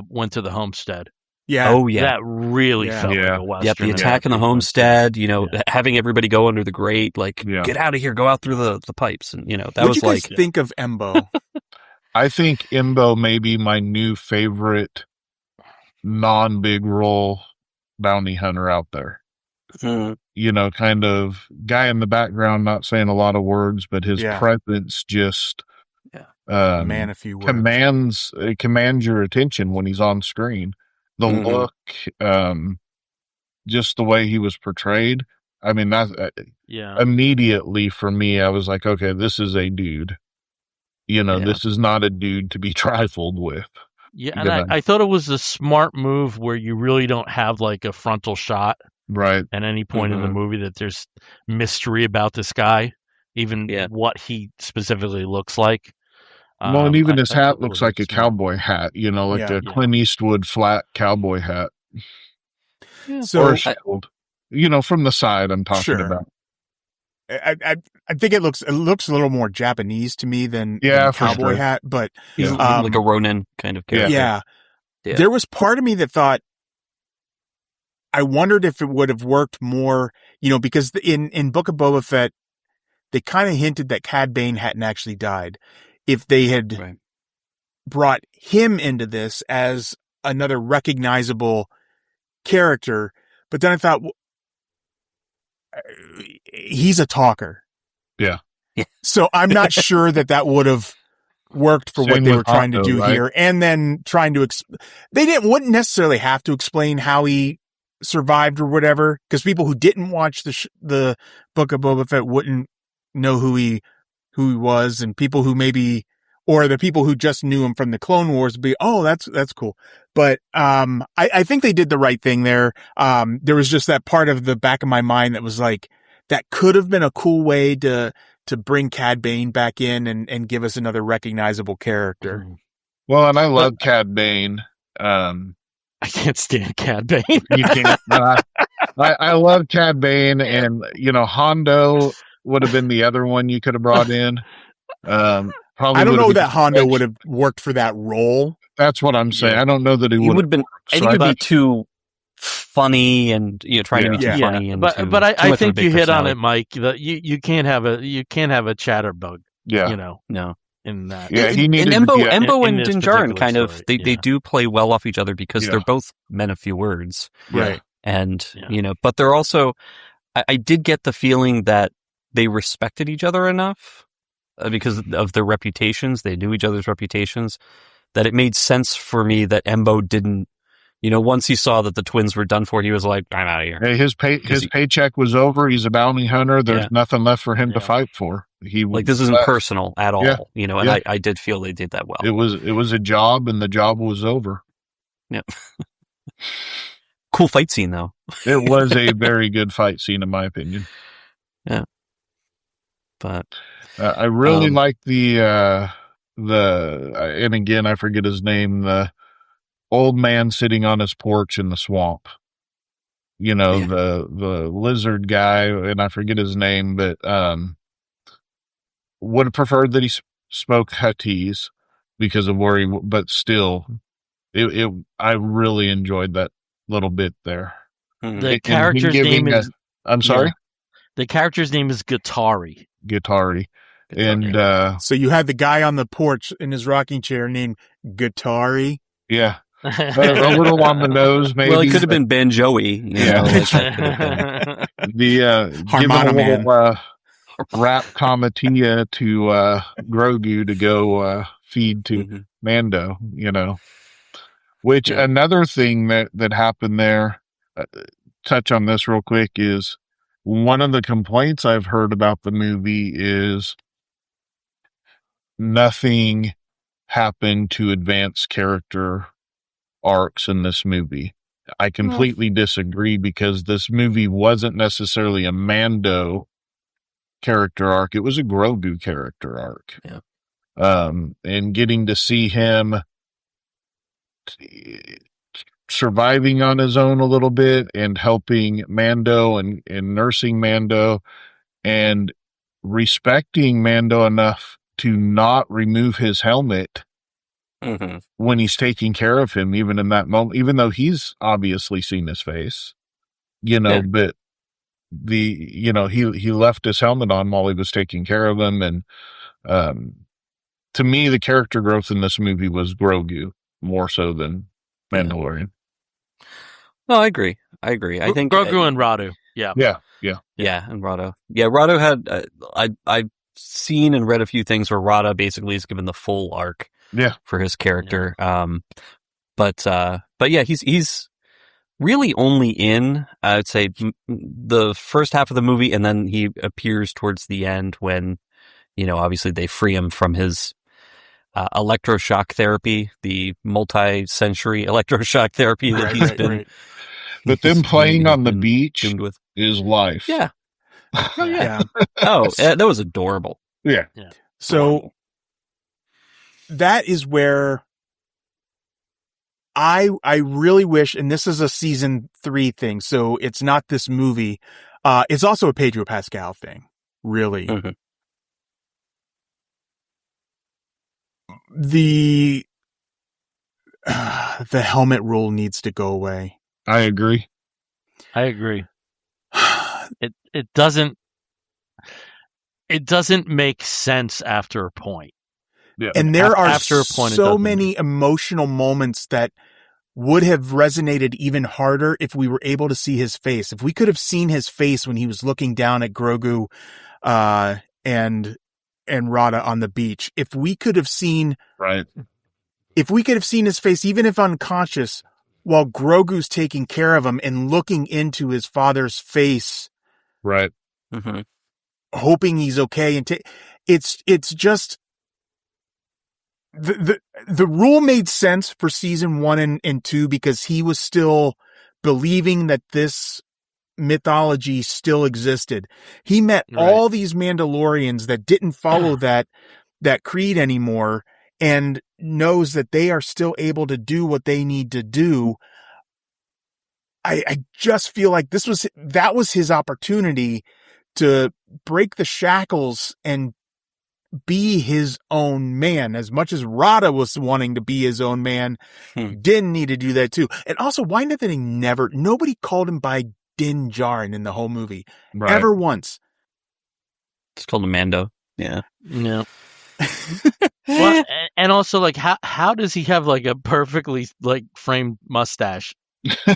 went to the homestead. Yeah. Oh yeah. That really Yeah. felt like Yeah. a Western. Yep, the and attack in the everything. homestead, Yeah. having everybody go under the grate, like, Yeah. get out of here, go out through the pipes. And, that What was do you guys like, think of Embo? I think Imbo may be my new favorite non-big role bounty hunter out there. Kind of guy in the background, not saying a lot of words, but his Yeah. presence just Man, a few words. commands your attention when he's on screen. The look, just the way he was portrayed. I mean, that immediately for me, I was like, okay, this is a dude. This is not a dude to be trifled with. Yeah, and I thought it was a smart move where you really don't have like a frontal shot Right. at any point in the movie, that there's mystery about this guy, even what he specifically looks like. Well, and even his I thought hat it looks was like a smart. cowboy hat, like Yeah. a Clint Eastwood flat cowboy hat. So Or a shield. From the side I'm talking Sure. about. I think it looks a little more Japanese to me than Yeah, for cowboy sure. hat, but he's like a Ronin kind of character. yeah. Yeah. There was part of me that thought, I wondered if it would have worked more, because in Book of Boba Fett, they kind of hinted that Cad Bane hadn't actually died. If they had brought him into this as another recognizable character, but then I thought, he's a talker. Yeah. So I'm not sure that would have worked for Same what they with were trying to Hondo, do right? here. And then trying to, wouldn't necessarily have to explain how he survived or whatever, because people who didn't watch the Book of Boba Fett wouldn't know who he was, and people who maybe or the people who just knew him from the Clone Wars would be, oh, that's cool. But, I think they did the right thing there. There was just that part of the back of my mind that was like, that could have been a cool way to bring Cad Bane back in and give us another recognizable character. Well, and I love Cad Bane. I can't stand Cad Bane. You can't. I love Cad Bane, and Hondo would have been the other one you could have brought in. Probably. I don't know that Hondo would have worked for that role. That's what I'm saying. Yeah. I don't know that he would have been. I think it'd be too funny and trying to be too funny. And but I think you hit on it, Mike. That you can't have a chatterbug. Yeah. No. In that. Yeah, he needed. And Embo and Din Djarin kind of story, they do play well off each other because they're both men of few words, Right? And but they're also. I did get the feeling that they respected each other enough because of their reputations. They knew each other's reputations. That it made sense for me that Embo didn't. Once he saw that the twins were done for, he was like, "I'm out of here." Hey, his paycheck was over. He's a bounty hunter. There's nothing left for him to fight for. He this isn't personal at all. Yeah. And I did feel they did that well. It was a job, and the job was over. Yeah. Cool fight scene, though. It was a very good fight scene, in my opinion. Yeah. But I really like the and again, I forget his name, the old man sitting on his porch in the swamp. The lizard guy, and I forget his name, but would have preferred that he spoke Huttese because of where but still, I really enjoyed that little bit there. The character's name is. I'm sorry. The character's name is Guattari. And so you had the guy on the porch in his rocking chair named Guattari. Yeah. A little on the nose, maybe. Well, it could have been Banjoey. Give a little rap comitia to Grogu to go feed to Mando, Which another thing that happened there, touch on this real quick, is one of the complaints I've heard about the movie is nothing happened to advance character arcs in this movie. I completely disagree because this movie wasn't necessarily a Mando character arc. It was a Grogu character arc. Yeah. And getting to see him surviving on his own a little bit and helping Mando and nursing Mando and respecting Mando enough to not remove his helmet when he's taking care of him, even in that moment, even though he's obviously seen his face, but he left his helmet on while he was taking care of him. And, to me, the character growth in this movie was Grogu more so than Mandalorian. No, I agree. I think Grogu and Radu. Yeah, and Rado. Yeah, Rado had. I've seen and read a few things where Rada basically is given the full arc. For his character. Yeah. But yeah, he's really only in, I'd say, the first half of the movie, and then he appears towards the end when, obviously they free him from his electroshock therapy, the multi-century electroshock therapy that he's been. Right. But them playing on the beach is life. Yeah. Oh, yeah. That was adorable. Yeah. So that is where I really wish, and this is a season 3 thing, so it's not this movie. It's also a Pedro Pascal thing, really. The helmet rule needs to go away. I agree. It doesn't make sense after a point. Yeah. And there are so many emotional moments that would have resonated even harder if we were able to see his face. If we could have seen his face when he was looking down at Grogu and Rada on the beach. If we could have seen his face, even if unconscious, while Grogu's taking care of him and looking into his father's face. Right. Hoping he's okay. And it's just, the rule made sense for season 1 and 2 because he was still believing that this mythology still existed. He met all these Mandalorians that didn't follow that creed anymore and knows that they are still able to do what they need to do. I just feel like that was his opportunity to break the shackles and be his own man. As much as Rada was wanting to be his own man, Din needed to do that too. And also, why did they nobody called him by Din Djarin in the whole movie ever once? It's called a Mando. Yeah. No. Well, and also, like, how does he have like a perfectly like framed mustache?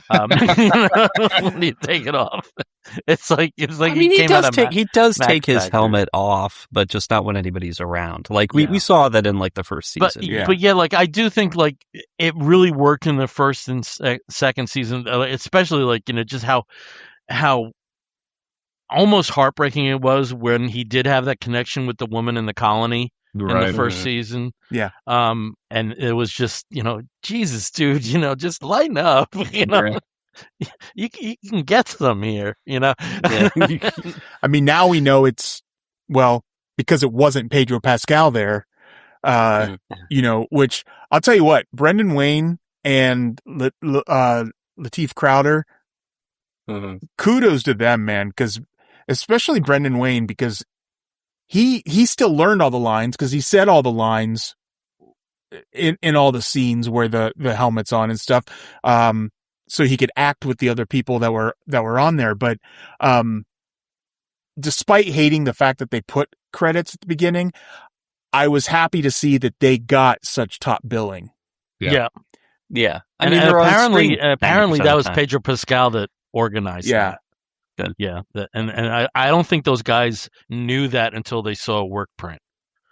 When you take it off, it's like I mean, he does take his helmet off, but just not when anybody's around. Like we saw that in like the first season. But yeah, like I do think like it really worked in the first and second season, especially like just how almost heartbreaking it was when he did have that connection with the woman in the colony. In the first season. Yeah. And it was just, Jesus, dude, just lighten up, you can get them here, Yeah. I mean, now we know because it wasn't Pedro Pascal there, which I'll tell you what, Brendan Wayne and Lateef Crowder, kudos to them, man. Cause especially Brendan Wayne, because he still learned all the lines because he said all the lines in all the scenes where the helmet's on and stuff. So he could act with the other people that were on there. But, despite hating the fact that they put credits at the beginning, I was happy to see that they got such top billing. Yeah. I mean, apparently that was Pedro Pascal that organized that. Good. Yeah, and I don't think those guys knew that until they saw a work print.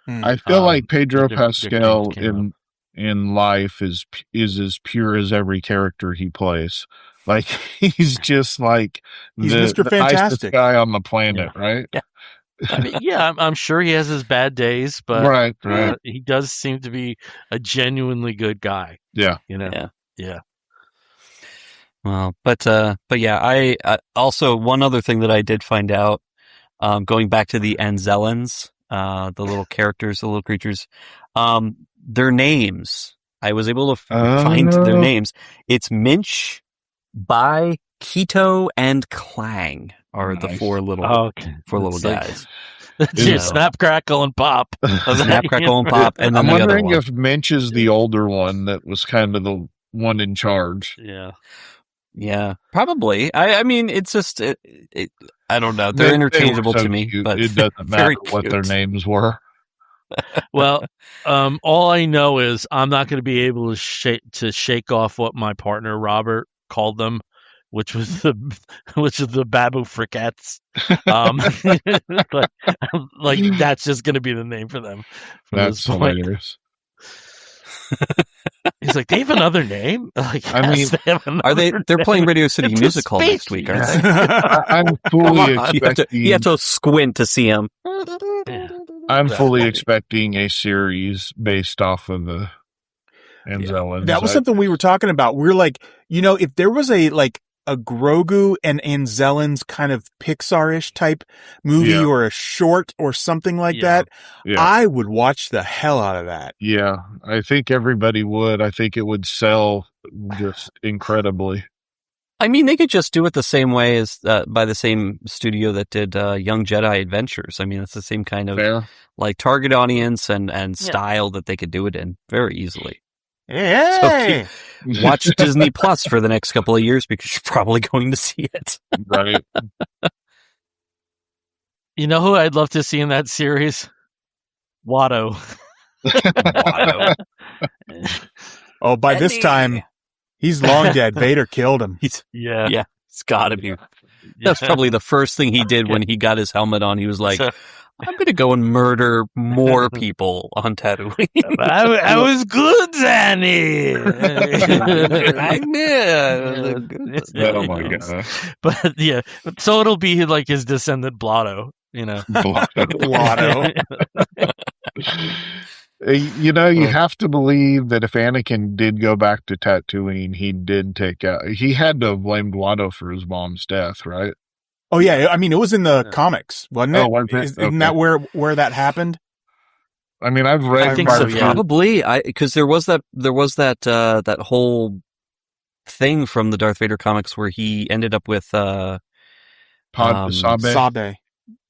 I feel like Pedro Pascal in life is as pure as every character he plays. Like he's just like he's Mr. Fantastic guy on the planet, right? Yeah. I mean, I'm sure he has his bad days, but he does seem to be a genuinely good guy. Yeah, Yeah. Well, but yeah, I also, one other thing that I did find out, going back to the Anzellans, the little characters, the little creatures, their names, I was able to find their names. It's Minch, Bai, Keto, and Clang are the four little guys. Snap, crackle, and pop. Snap, crackle, and pop. And then I'm wondering if Minch is the older one that was kind of the one in charge. Yeah, probably. I mean, it's just, I don't know. They're interchangeable to me, but it doesn't matter what their names were. Well, all I know is I'm not going to be able to shake off what my partner Robert called them, which was the Babu Friquettes. Like that's just going to be the name for them. That's hilarious. He's like, they have another name? Like, I mean, they're playing Radio City Music Hall next week, aren't they? I'm fully expecting... You have to squint to see them. I'm fully expecting a series based off of the Anzellans. That was something we were talking about. We're like, if there was a Grogu and Anzellans kind of Pixar-ish type movie or a short or something like that, I would watch the hell out of that. Yeah, I think everybody would. I think it would sell just incredibly. I mean, they could just do it the same way as by the same studio that did Young Jedi Adventures. I mean, it's the same kind of like target audience and style that they could do it in very easily. Hey! So watch Disney Plus for the next couple of years because you're probably going to see it. Right. You know who I'd love to see in that series? Watto. Oh, by this time, he's long dead. Vader killed him. Yeah, it's got to be. That's probably the first thing he did when he got his helmet on. He was like, I'm going to go and murder more people on Tatooine. I was good, Zanny. Oh my god! But so it'll be like his descendant Blotto, Blotto. You know, you have to believe that if Anakin did go back to Tatooine, he did take out. He had to have blamed Watto for his mom's death, right? Oh yeah, I mean, it was in the comics, wasn't it? Oh, was it? Isn't that where that happened? I mean, I've read. I think so, yeah. Probably. Because there was that whole thing from the Darth Vader comics where he ended up with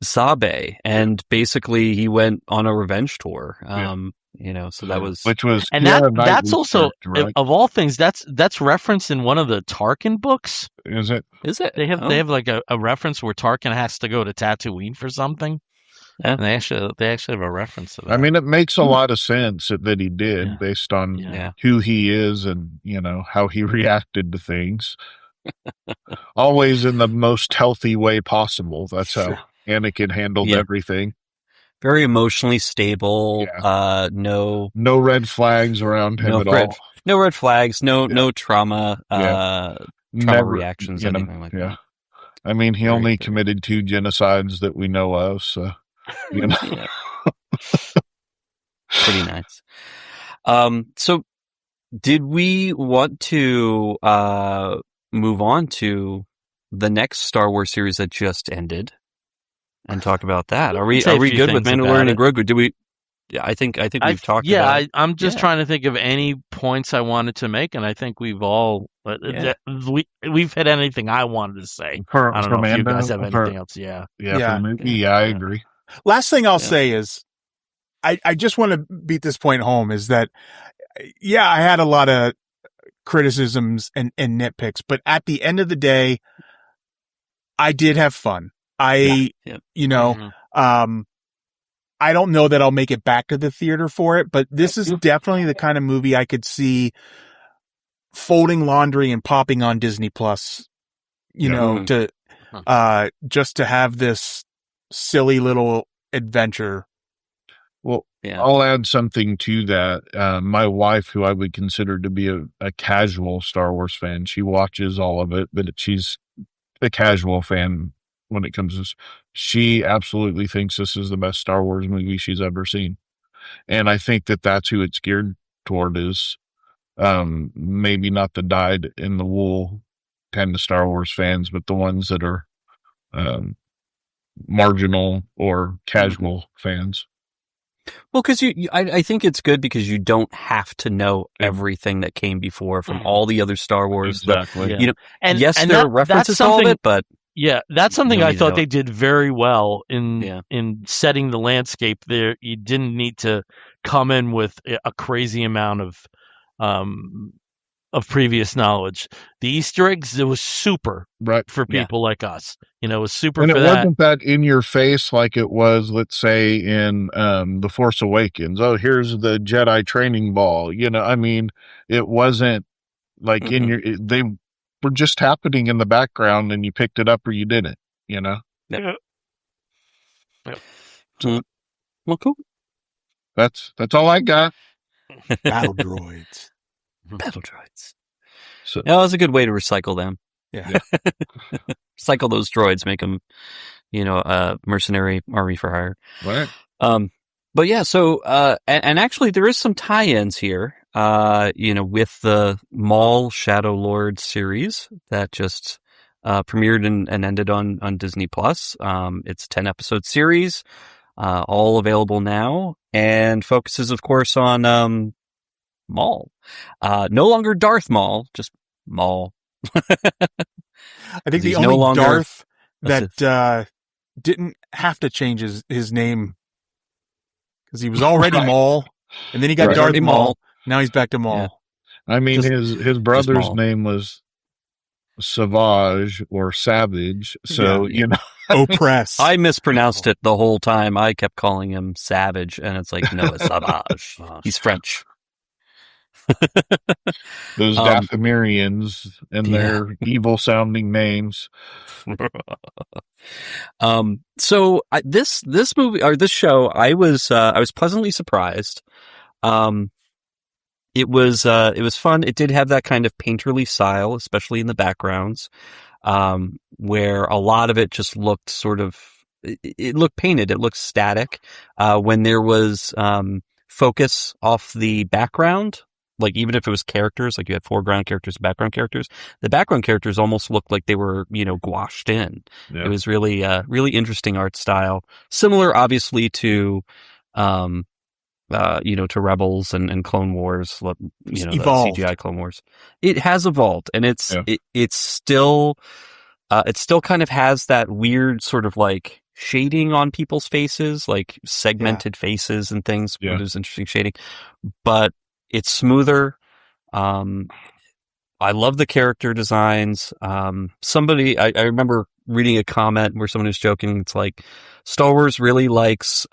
Sabe, and basically he went on a revenge tour. You know, so that was that's also right? Of all things, that's referenced in one of the Tarkin books. Is it? They have like a reference where Tarkin has to go to Tatooine for something. Yeah. And they actually have a reference to that. I mean, it makes a lot of sense that he did based on who he is and, you know, how he reacted to things. Always in the most healthy way possible. That's how Anakin handled everything. Very emotionally stable. No red flags around him at all. No red flags. No trauma. Trauma reactions. Anything like that. I mean, he only committed 2 genocides that we know of. So, you know, pretty nice. So, did we want to move on to the next Star Wars series that just ended and talk about that? Are we good with Mandalorian and Grogu? Do we? Yeah, I think we've talked about it. I'm just trying to think of any points I wanted to make, and I think we've all we've hit anything I wanted to say. I don't know if you guys have anything else. For the movie, I agree. Last thing I'll say is, I just want to beat this point home is that, I had a lot of criticisms and nitpicks, but at the end of the day, I did have fun. I don't know that I'll make it back to the theater for it, but this is definitely the kind of movie I could see folding laundry and popping on Disney Plus, to just to have this silly little adventure. Well, I'll add something to that. My wife, who I would consider to be a casual Star Wars fan, she watches all of it, but she's a casual fan when it comes to. She absolutely thinks this is the best Star Wars movie she's ever seen, and I think that's who it's geared toward. Is maybe not the dyed in the wool kind of Star Wars fans, but the ones that are marginal or casual fans. Well, because I think it's good because you don't have to know everything that came before from all the other Star Wars. Exactly. There are references to all of it, but that's something I thought they did very well in setting the landscape. There, you didn't need to come in with a crazy amount of previous knowledge. The Easter eggs, it was super for people like us. It was super. And for it wasn't that in your face like it was, let's say, in The Force Awakens. Oh, here's the Jedi training ball. I mean, it wasn't like in your. They were just happening in the background, and you picked it up or you didn't. Yeah. Well, cool. That's all I got. Battle droids. So that was a good way to recycle them. Yeah. Recycle those droids, make them, a mercenary army for hire. Right. But yeah, so, and actually there is some tie-ins here, with the Maul Shadow Lord series that just, premiered and ended on Disney Plus. It's a 10-episode series, all available now, and focuses, of course, on, Maul. No longer Darth Maul, just Maul. I think the only Darth that didn't have to change his name because he was already Maul, and then he got Darth Maul. Now he's back to Maul. Yeah. I mean, his brother's name was Savage or Savage, so Oppress. I mispronounced it the whole time. I kept calling him Savage, and it's like, no, it's Savage. He's French. Those Dathomirians and their evil sounding names. So this movie or this show, I was pleasantly surprised. It was fun. It did have that kind of painterly style, especially in the backgrounds, where a lot of it just looked sort of it looked painted. It looked static. When there was focus off the background, like even if it was characters, like you had foreground characters, background characters, the background characters almost looked like they were, gouached in. Yeah. It was really, really interesting art style. Similar, obviously, to, to Rebels and Clone Wars, the CGI Clone Wars. It has evolved, and it's still kind of has that weird sort of like shading on people's faces, like segmented faces and things. Yeah. Where there's interesting shading, but it's smoother. I love the character designs. Somebody, I remember reading a comment where someone was joking. It's like Star Wars really likes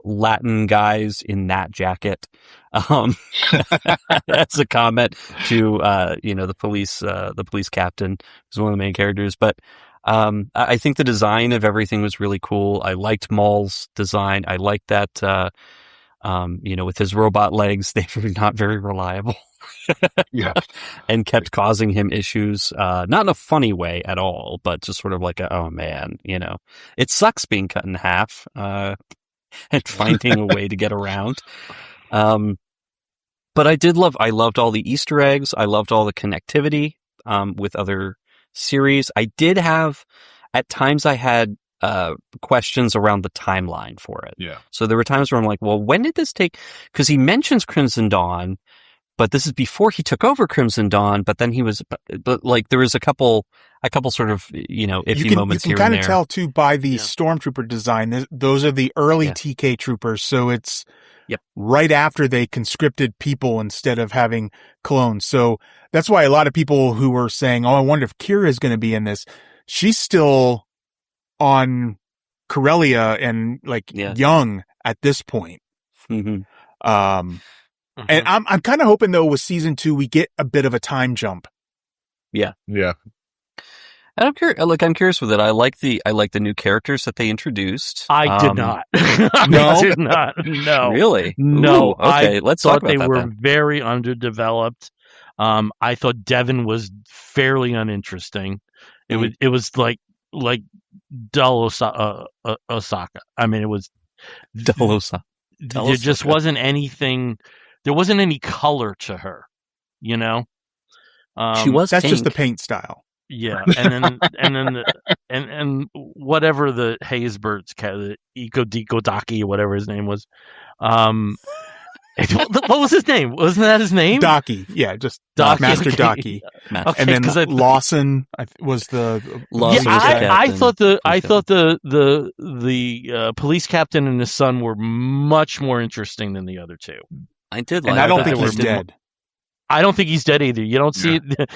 Latin guys in that jacket. That's a comment to the police captain, who's one of the main characters. But I think the design of everything was really cool. I liked Maul's design. I liked that with his robot legs, they were not very reliable. Yeah. And kept causing him issues, not in a funny way at all, but just sort of like oh man, it sucks being cut in half, and finding a way to get around. But I loved all the Easter eggs. I loved all the connectivity, with other series. I did have, at times I had, questions around the timeline for it. Yeah. So there were times where I'm like, well, when did this take? Because he mentions Crimson Dawn, but this is before he took over Crimson Dawn. But then but like there was a couple sort of iffy moments here and there. You can kind of tell too by the stormtrooper design. Those are the early TK troopers, so it's right after they conscripted people instead of having clones. So that's why a lot of people who were saying, "Oh, I wonder if Kira is going to be in this." She's still on Corellia and young at this point. Mm-hmm. And I'm kind of hoping though with season 2 we get a bit of a time jump. Yeah. And I'm curious with it. I like the new characters that they introduced. I did not. No? I did not. No. Really? No. Ooh, okay, let's talk about that. They were then. very underdeveloped. I thought Devin was fairly uninteresting. It was like dull Osaka. I mean, it was dull Osaka. There just wasn't anything. There wasn't any color to her. She was. That's pink. just the paint style. Yeah, and whatever the Haysbird's the Iko Daki, whatever his name was. What was his name? Wasn't that his name? Docky. Yeah, just Docky. Master Okay. Docky. Okay, and then Lawson was the. Lawson was the I captain. thought the police captain and his son were much more interesting than the other two. I did And like. I don't that. think he's dead. I don't think he's dead either. You don't see it.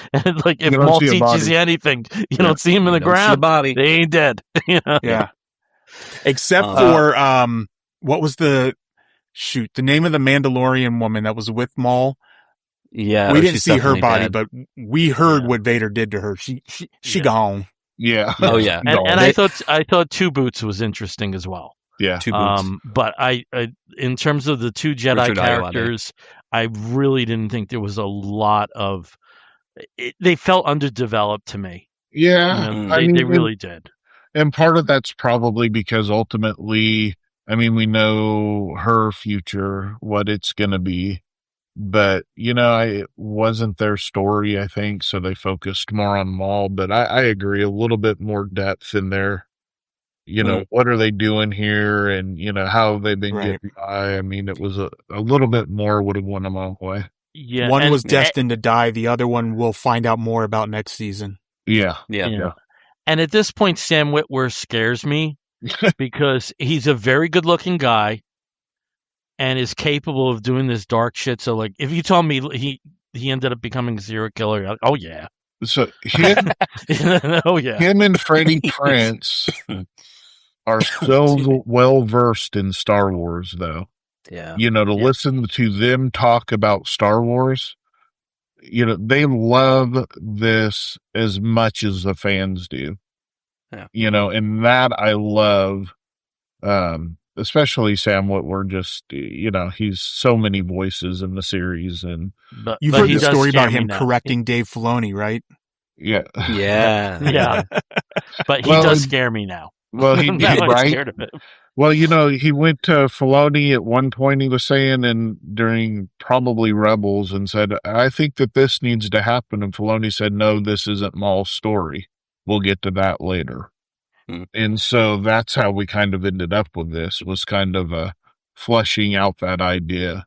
Like if You don't Maul see a teaches body. you anything, you don't see him in the Don't see ground. the body. They ain't dead. Yeah. Except for what was the name of the Mandalorian woman that was with Maul? Yeah, we didn't she's see her definitely body, dead. but we heard what Vader did to her. She gone. Yeah. Oh yeah. And I thought Two Boots was interesting as well. Yeah. Two Boots. But I in terms of the two Jedi Richard characters, I really didn't think there was a lot of. They felt underdeveloped to me. Yeah. They really did. And part of that's probably because ultimately, we know her future, what it's going to be. But, it wasn't their story, I think, so they focused more on Maul. But I agree, a little bit more depth in there. What are they doing here? And, how have they been getting by? It was a little bit more would have went a long way. Yeah, one was destined to die. The other one we'll find out more about next season. Yeah. And at this point, Sam Witwer scares me because he's a very good-looking guy and is capable of doing this dark shit. So, like, if you told me he ended up becoming a serial killer, like, oh yeah. So him, oh yeah. him and Freddie Prinze are so well versed in Star Wars, though. Yeah. Listen to them talk about Star Wars, they love this as much as the fans do. Yeah. And that I love, especially Sam Witwer, just, he's so many voices in the series. And you've heard the story about him correcting Dave Filoni, right? Yeah. Yeah. But he does scare me now. Well, Now I'm right. scared of it. Well, he went to Filoni at one point, he was saying, and during probably Rebels, and said, I think that this needs to happen. And Filoni said, no, this isn't Maul's story. We'll get to that later. And so that's how we kind of ended up with this, was kind of fleshing out that idea.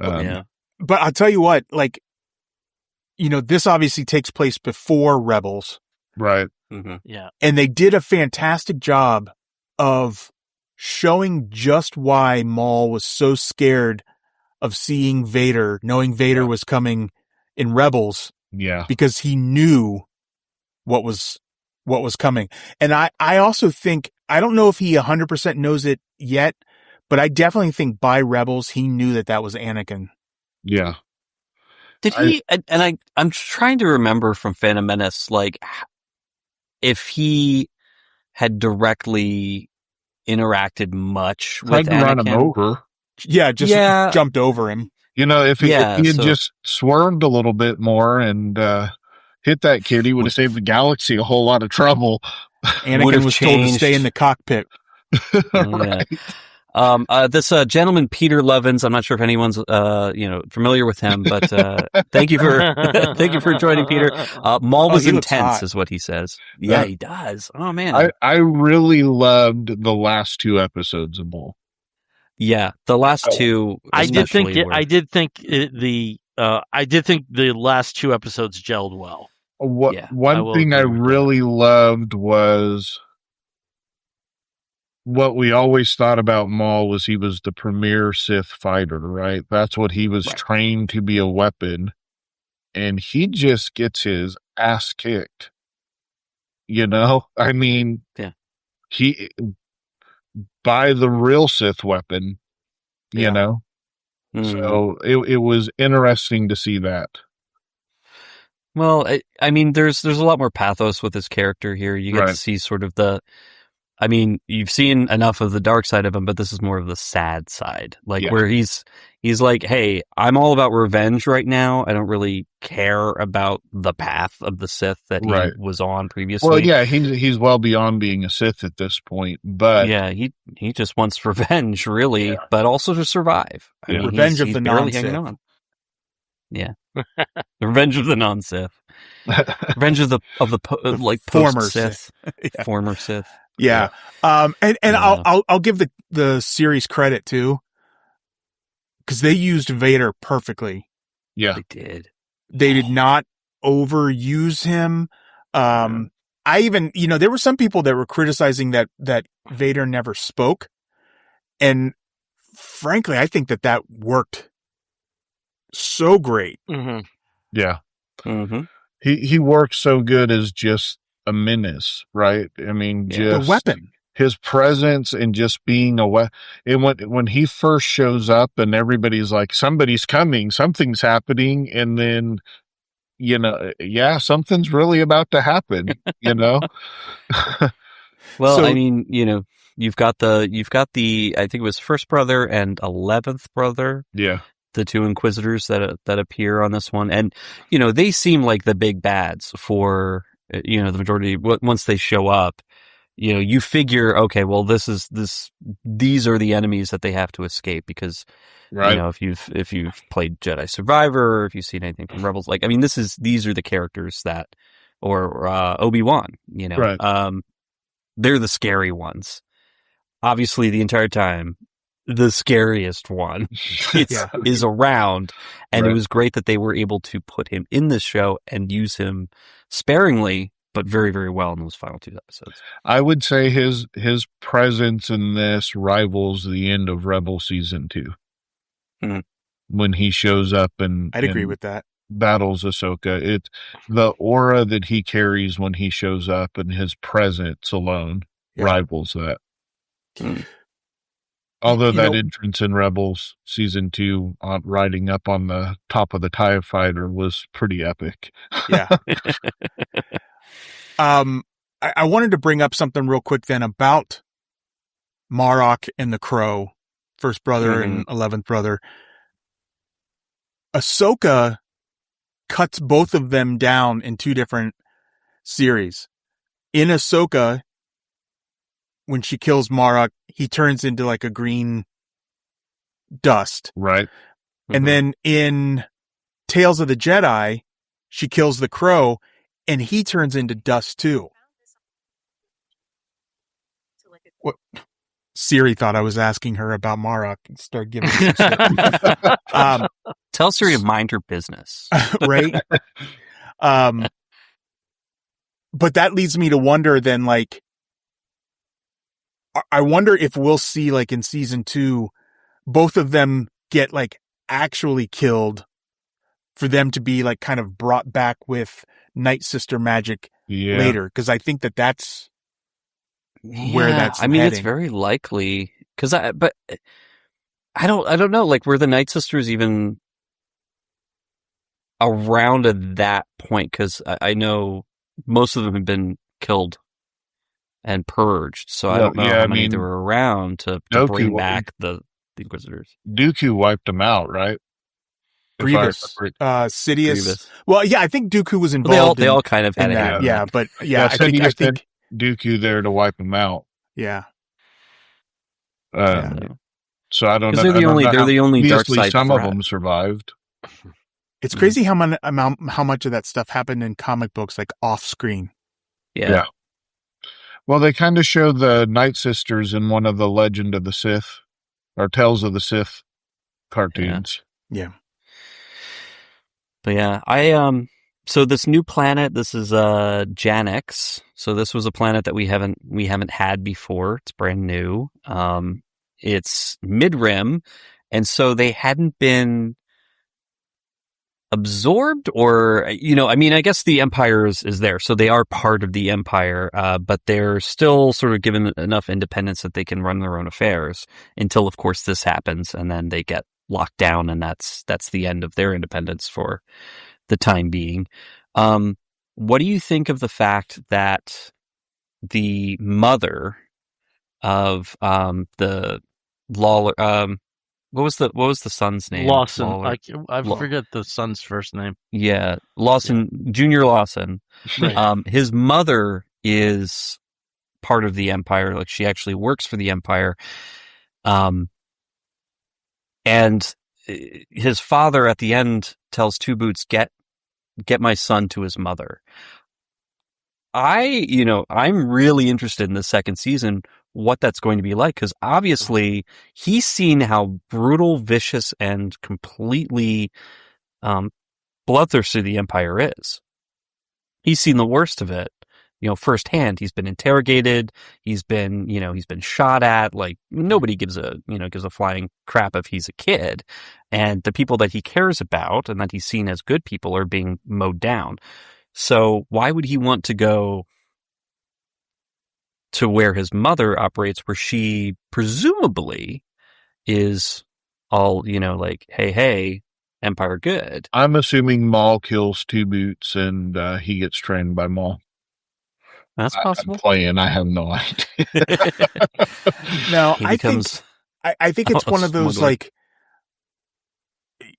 Yeah. But I'll tell you what, like, this obviously takes place before Rebels. Right. Mm-hmm. Yeah. And they did a fantastic job of showing just why Maul was so scared of seeing Vader, knowing Vader was coming in Rebels. Yeah. Because he knew what was coming. And I also think, I don't know if he 100% knows it yet, but I definitely think by Rebels, he knew that was Anakin. Yeah. Did he, I'm trying to remember from Phantom Menace, like, if he had directly interacted much with Tried to run him Anakin. over. Yeah, jumped over him. If he had just swerved a little bit more and hit that kid, he would have saved the galaxy a whole lot of trouble. Anakin was told to stay in the cockpit. Right. This gentleman, Peter Lovins, I'm not sure if anyone's familiar with him, but thank you for joining, Peter. Maul was intense, is what he says. Yeah, he does. Oh man, I really loved the last two episodes of Maul. Yeah, the last two. I did think the last two episodes gelled well. One thing I really loved was what we always thought about Maul was he was the premier Sith fighter, right? That's what he was trained to be, a weapon. And he just gets his ass kicked. I mean, he, by the real Sith weapon, So it was interesting to see that. Well, I mean, there's a lot more pathos with his character here. You get to see sort of you've seen enough of the dark side of him, but this is more of the sad side, where he's like, hey, I'm all about revenge right now. I don't really care about the path of the Sith that he was on previously. Well, yeah, he's well beyond being a Sith at this point, but yeah, he just wants revenge, really, but also to survive. I mean, revenge of the non-Sith. Yeah, the revenge of the non-Sith, revenge of the former Sith, former Sith. Yeah. I'll give the series credit too, because they used Vader perfectly. Yeah, they did. They did not overuse him. I even, there were some people that were criticizing that Vader never spoke, and frankly, I think that worked so great. Mm-hmm. Yeah. Mm-hmm. He works so good as just a menace, right? I mean, just the weapon, his presence, and just being a weapon. And when he first shows up, and everybody's like, somebody's coming, something's happening, and then something's really about to happen. Well, I mean, you've got the I think it was first brother and 11th brother. Yeah. The two Inquisitors that appear on this one, and they seem like the big bads for the majority. Once they show up, you figure, okay, well, these are the enemies that they have to escape, because if you've played Jedi Survivor, or if you've seen anything from Rebels, these are the characters that, or Obi-Wan, they're the scary ones. Obviously, the entire time, the scariest one is around, and it was great that they were able to put him in this show and use him sparingly, but very, very well in those final two episodes. I would say his presence in this rivals the end of Rebel season 2. Mm-hmm. When he shows up and I'd agree with that. Battles Ahsoka. The aura that he carries when he shows up, and his presence alone rivals that. Mm-hmm. Although that entrance in Rebels season 2, riding up on the top of the TIE fighter, was pretty epic. Yeah. I wanted to bring up something real quick then about Marok and the Crow, first brother and 11th brother. Ahsoka cuts both of them down in two different series. In Ahsoka, when she kills Mara, he turns into like a green dust. Right. And then in Tales of the Jedi, she kills the crow and he turns into dust too. What? Siri thought I was asking her about Mara. Start giving me some stuff. Tell Siri to mind her business. Right? But that leads me to wonder then, like, I wonder if we'll see, like, in season 2, both of them get, like, actually killed for them to be, like, kind of brought back with Night Sister magic later. Because I think that's where that's I mean, heading. it's very likely. But I don't know. Like, were the Night Sisters even around at that point? Because I know most of them have been killed and purged, so I don't know how many there were around to bring back the Inquisitors. Dooku wiped them out, right? Grievous, Sidious. Well, yeah, I think Dooku was involved. Well, they all kind of had in a that. hand. Yeah, but I think Dooku there to wipe them out. Yeah. So I don't know. They're the only dark side. Some of them survived. It's crazy how much of that stuff happened in comic books, like off screen. Yeah. Well, they kind of show the Night Sisters in one of the Legend of the Sith or Tales of the Sith cartoons. Yeah. But yeah, so this new planet, this is Janix. So this was a planet that we haven't had before. It's brand new. It's mid-rim, and so they hadn't been absorbed, or I mean, I guess the Empire is there, so they are part of the Empire, but they're still sort of given enough independence that they can run their own affairs until, of course, this happens, and then they get locked down, and that's the end of their independence for the time being. What do you think of the fact that the mother of the Lawler, what was the son's name? Lawson. I forget the son's first name. Yeah, Lawson, Junior Lawson. Right. His mother is part of the Empire. Like, she actually works for the Empire. And his father at the end tells Two Boots, get my son to his mother. I'm really interested in the second season, what that's going to be like, because obviously he's seen how brutal, vicious, and completely bloodthirsty the Empire is. He's seen the worst of it, firsthand. He's been interrogated. He's been shot at. Like, nobody gives a flying crap if he's a kid. And the people that he cares about and that he's seen as good people are being mowed down. So why would he want to go to where his mother operates, where she presumably is all, like, hey, Empire good? I'm assuming Maul kills Two Boots and he gets trained by Maul. That's possible. I'm playing. I have no idea. No, I think it's one of those, like,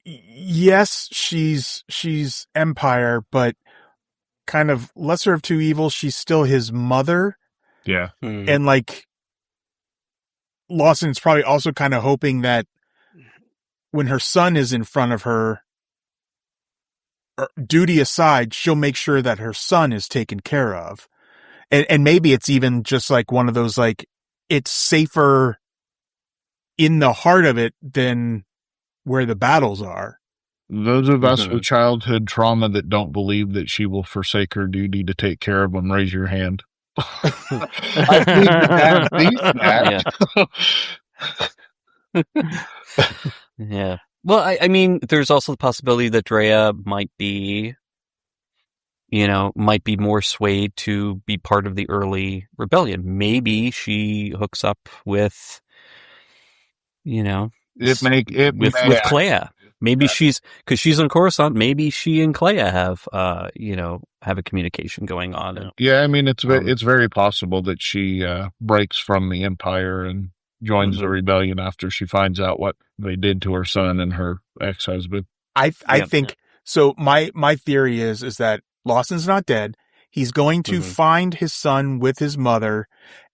yes, she's Empire, but kind of lesser of two evils. She's still his mother. Yeah. And, like, Lawson's probably also kind of hoping that when her son is in front of her, duty aside, she'll make sure that her son is taken care of. And maybe it's even just like one of those, like, it's safer in the heart of it than where the battles are. Those of us with childhood trauma that don't believe that she will forsake her duty to take care of them, raise your hand. I believe that. Yeah. Well, I mean, there's also the possibility that Drea might be more swayed to be part of the early rebellion. Maybe she hooks up with, with Clea. Maybe because she's on Coruscant. Maybe she and Clea have a communication going on. Yeah, I mean, it's very possible that she breaks from the Empire and joins the rebellion after she finds out what they did to her son and her ex-husband. I think so. My theory is that Lawson's not dead. He's going to find his son with his mother,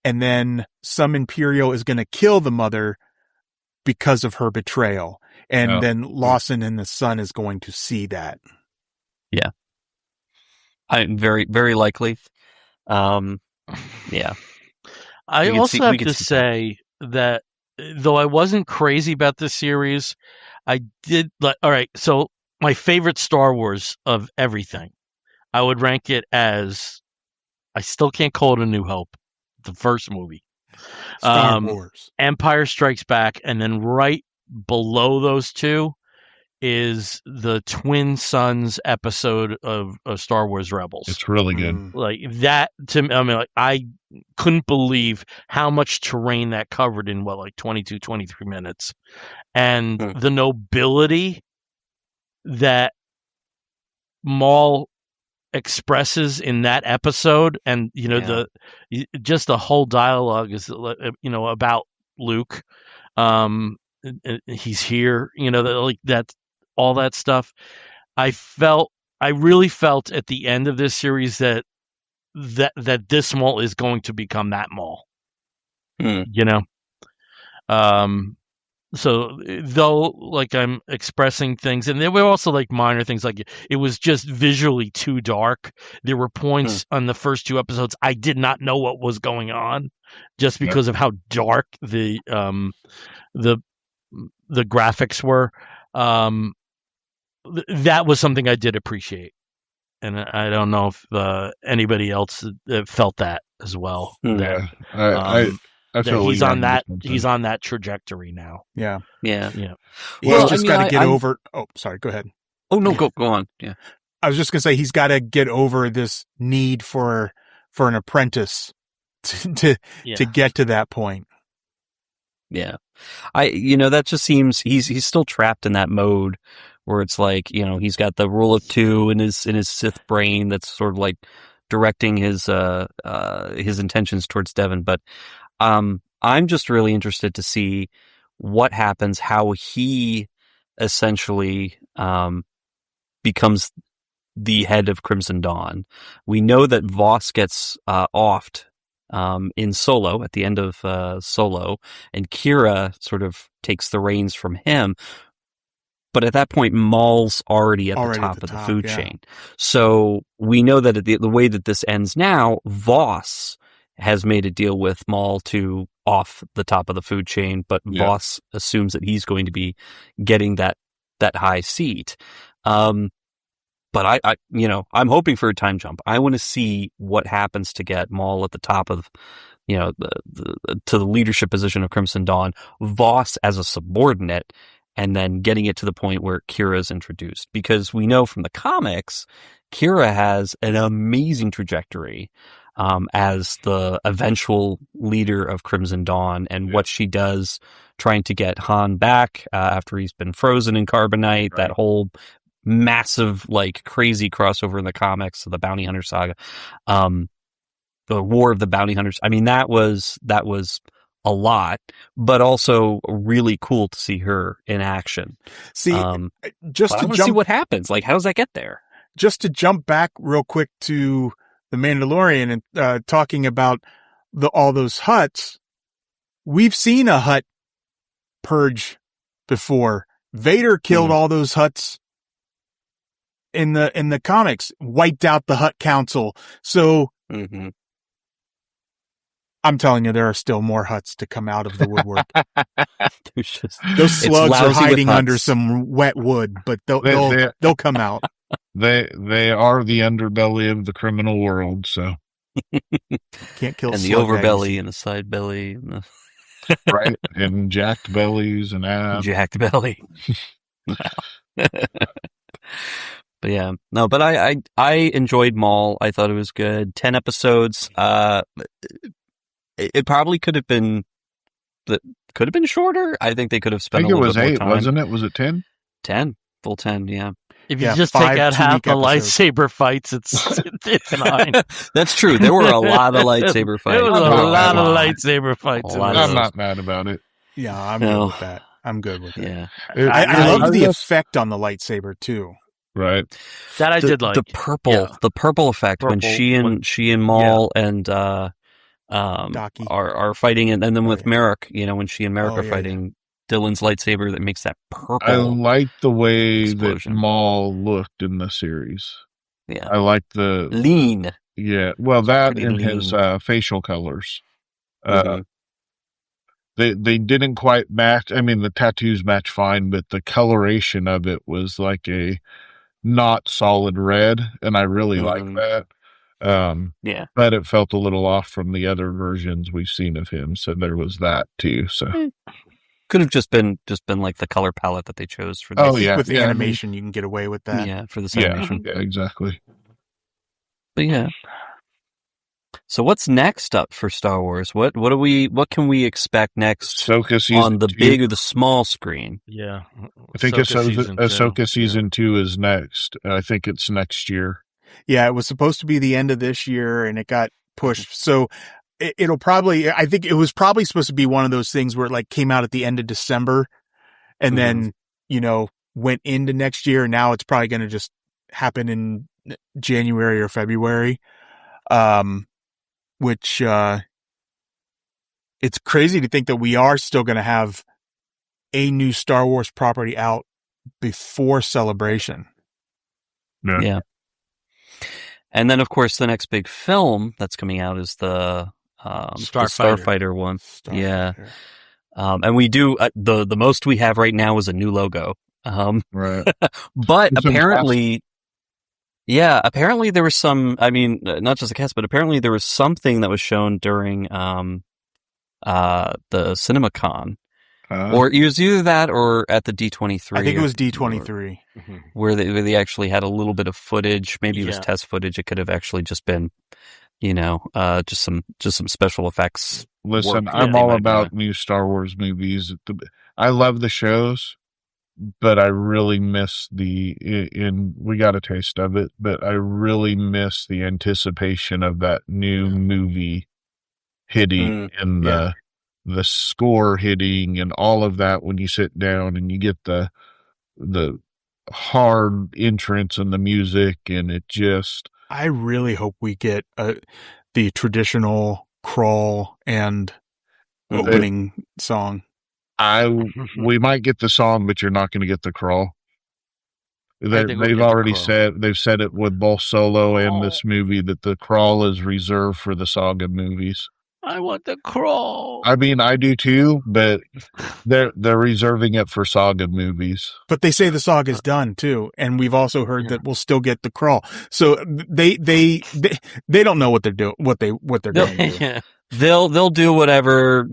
and then some Imperial is going to kill the mother because of her betrayal. And then Lawson and the son is going to see that. Yeah. I'm very, very likely. Yeah. I also have to say that though I wasn't crazy about this series, I did like. All right, so my favorite Star Wars of everything, I would rank it as. I still can't call it A New Hope, the first movie. Star Wars, Empire Strikes Back, and then right below those two is the Twin Sons episode of Star Wars Rebels. It's really good. Like that to me, I mean, like, I couldn't believe how much terrain that covered in 22, 23 minutes. And the nobility that Maul expresses in that episode, and just the whole dialogue is about Luke. He's here, that all that stuff. I really felt at the end of this series that this Maul is going to become that Maul. So though, like, I'm expressing things, and there were also like minor things, like it was just visually too dark. There were points on the first two episodes I did not know what was going on, just because of how dark the graphics were. That was something I did appreciate, and I don't know if anybody else felt that as well. Yeah, I feel he's on that trajectory now. Yeah. Well, He's just got to get over. Oh, sorry. Go ahead. Oh no, go on. Yeah. I was just gonna say he's got to get over this need for an apprentice to get to that point. Yeah. That just seems he's still trapped in that mode where it's like, he's got the rule of two in his Sith brain that's sort of like directing his intentions towards Devon. But I'm just really interested to see what happens, how he essentially becomes the head of Crimson Dawn. We know that Voss gets offed in Solo, at the end of Solo, and Kira sort of takes the reins from him. But at that point, Maul's already at the top of the food chain. So we know that the way that this ends now, Voss has made a deal with Maul to off the top of the food chain, but Voss assumes that he's going to be getting that high seat. But I'm hoping for a time jump. I want to see what happens to get Maul at the top of, to the leadership position of Crimson Dawn, Voss as a subordinate, and then getting it to the point where Kira is introduced. Because we know from the comics, Kira has an amazing trajectory as the eventual leader of Crimson Dawn, and what she does trying to get Han back after he's been frozen in carbonite, that whole massive, like, crazy crossover in the comics of the Bounty Hunter saga, the War of the Bounty Hunters. I mean, that was a lot, but also really cool to see her in action. See, just to see what happens. Like, how does that get there? Just to jump back real quick to the Mandalorian and talking about all those huts. We've seen a hut purge before. Vader killed all those huts in the comics, wiped out the Hut Council. So I'm telling you, there are still more huts to come out of the woodwork. Those slugs are hiding under some wet wood, but they'll come out. They are the underbelly of the criminal world, so can't kill. And the overbelly and the side belly, and right, and jacked bellies and abs. Jacked belly. But yeah, no, but I enjoyed Maul. I thought it was good. 10 episodes. It probably could have been shorter. I think they could have spent. I think a little it was bit 8, more time. wasn't it? Was it 10? 10, full 10. Yeah. If you just take out half the lightsaber fights, it's 9. That's true. There were a lot of lightsaber fights. There was a lot of lightsaber fights. I'm not mad about it. Yeah, I'm good with that. I'm good with it. Yeah. I love the effect on the lightsaber too. Right. That I did like. The purple effect when she and Maul and Docky. are fighting, and then with yeah. Merrick, when she and Merrick are fighting, Dylan's lightsaber that makes that purple. I like the way explosion. that Maul looked in the series. Yeah, I like the lean. Yeah, well, that and lean. his facial colors. Mm-hmm. They didn't quite match. I mean, the tattoos match fine, but the coloration of it was like a not solid red, and I really like that. Yeah, but it felt a little off from the other versions we've seen of him, so there was that too. So could have just been like the color palette that they chose for this. Oh yeah, with animation, you can get away with that. Yeah, for this animation. Yeah, exactly. But yeah. So what's next up for Star Wars? What can we expect next on the big or the small screen? Yeah, I think Ahsoka season 2 is next. I think it's next year. Yeah, it was supposed to be the end of this year, and it got pushed. So it'll probably. I think it was probably supposed to be one of those things where it like came out at the end of December, and then went into next year. And now it's probably going to just happen in January or February. Which it's crazy to think that we are still going to have a new Star Wars property out before Celebration. Yeah. And then, of course, the next big film that's coming out is the Starfighter one. Starfighter. And we do the most we have right now is a new logo. Right. But apparently. Yeah, apparently there was some, I mean, not just a cast, but apparently there was something that was shown during the CinemaCon. Or it was either that or at the D23. I think it was D23. Where they actually had a little bit of footage. Maybe it was test footage. It could have actually just been, just some special effects. Listen, I'm all about new Star Wars movies. I love the shows. But I really miss we got a taste of it, but I really miss the anticipation of that new movie hitting and the score hitting and all of that when you sit down and you get the hard entrance and the music, and it just... I really hope we get the traditional crawl and opening song. We might get the song, but you're not going to get the crawl. They've already said it with both Solo and this movie that the crawl is reserved for the saga movies. I want the crawl. I mean, I do too, but they're reserving it for saga movies. But they say the saga is done too, and we've also heard that we'll still get the crawl. So they don't know what they're doing. What they're going to do. They'll do whatever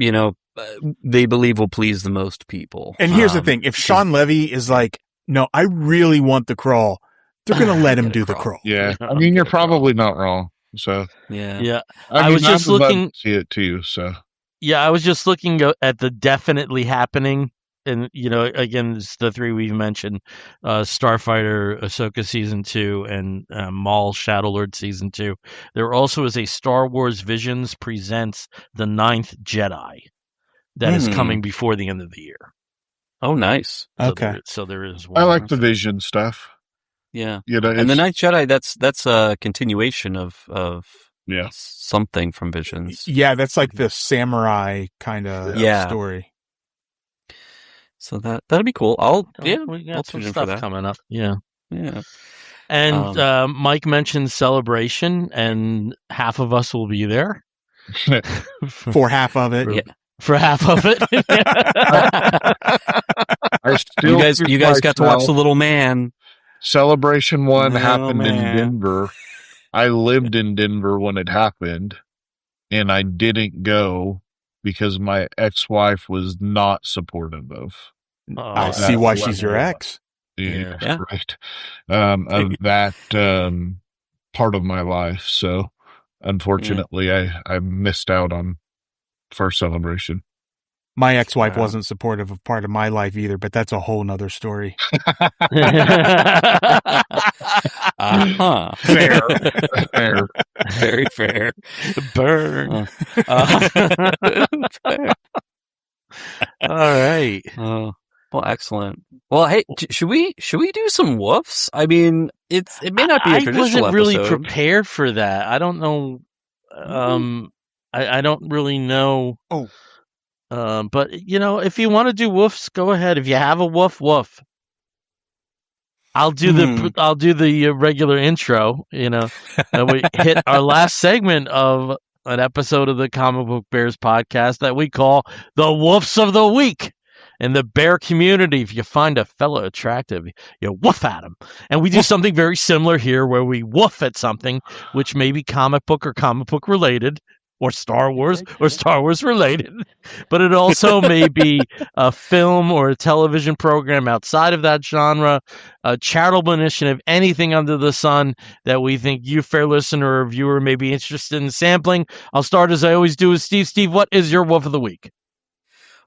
they believe will please the most people. And here's the thing: if Sean Levy is like, "No, I really want the crawl," they're going to let him do the crawl. Yeah, I mean, you're probably not wrong. So yeah. I was just looking to see it too. So yeah, I was just looking at the definitely happening, and again, it's the three we've mentioned: Starfighter, Ahsoka season 2, and Maul Shadowlord season 2. There also is a Star Wars Visions presents The Ninth Jedi that is coming before the end of the year. Oh, nice. Okay, so there is one. I like the Vision stuff. Yeah, and the Ninth Jedi, that's a continuation of something from Visions. Yeah, that's like the samurai kind of story. So that'll be cool. We got some stuff coming up. Yeah. And Mike mentioned Celebration, and half of us will be there for half of it. Yeah. For half of it. You guys got to watch The Little Man. Celebration 1 happened in Denver. I lived in Denver when it happened, and I didn't go because my ex-wife was not supportive of. I see why she's your ex. Yeah. Right. Of that part of my life. So, unfortunately, I missed out on first Celebration. My ex-wife wasn't supportive of part of my life either, but that's a whole nother story. Fair. Very fair. Burn. All right. Well, excellent. Well, hey, should we do some woofs? I mean, it may not be a traditional episode. I wasn't really prepared for that. I don't know. I don't really know. Oh. But if you want to do woofs, go ahead. If you have a woof. I'll do the regular intro. And we hit our last segment of an episode of the Comic Book Bears podcast that we call the Woofs of the Week. In the bear community, if you find a fellow attractive, you woof at him. And we do something very similar here where we woof at something which may be comic book or comic book related, or Star Wars or Star Wars related. But it also may be a film or a television program outside of that genre, a charitable initiative, anything under the sun that we think you, fair listener or viewer, may be interested in sampling. I'll start as I always do with Steve. Steve, what is your woof of the week?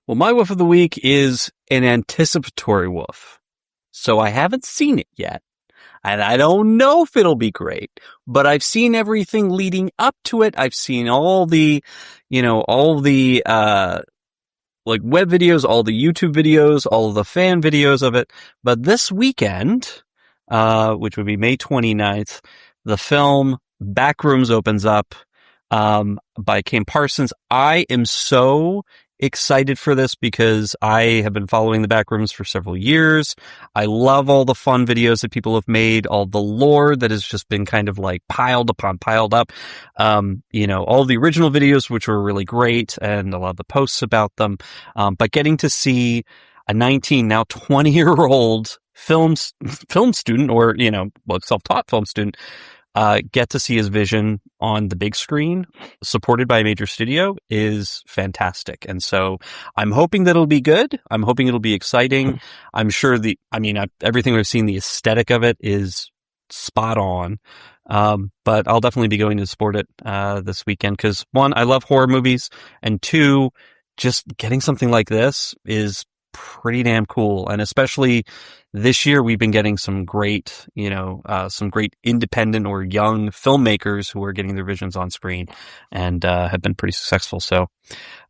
Well, my woof of the week is an anticipatory woof. So I haven't seen it yet. And I don't know if it'll be great, but I've seen everything leading up to it. I've seen all the like web videos, all the YouTube videos, all of the fan videos of it. But this weekend, which would be May 29th, the film Backrooms opens up, by Kim Parsons. I am so excited for this because I have been following the Backrooms for several years. I love all the fun videos that people have made, all the lore that has just been kind of like piled up. All the original videos, which were really great, and a lot of the posts about them. But getting to see a 19, now 20-year-old film student, or, self-taught film student, get to see his vision on the big screen, supported by a major studio, is fantastic. And so I'm hoping that it'll be good. I'm hoping it'll be exciting. I'm sure everything we've seen, the aesthetic of it is spot on. But I'll definitely be going to support it this weekend because, one, I love horror movies, and two, just getting something like this is pretty damn cool. And especially this year, we've been getting some great independent or young filmmakers who are getting their visions on screen and have been pretty successful. So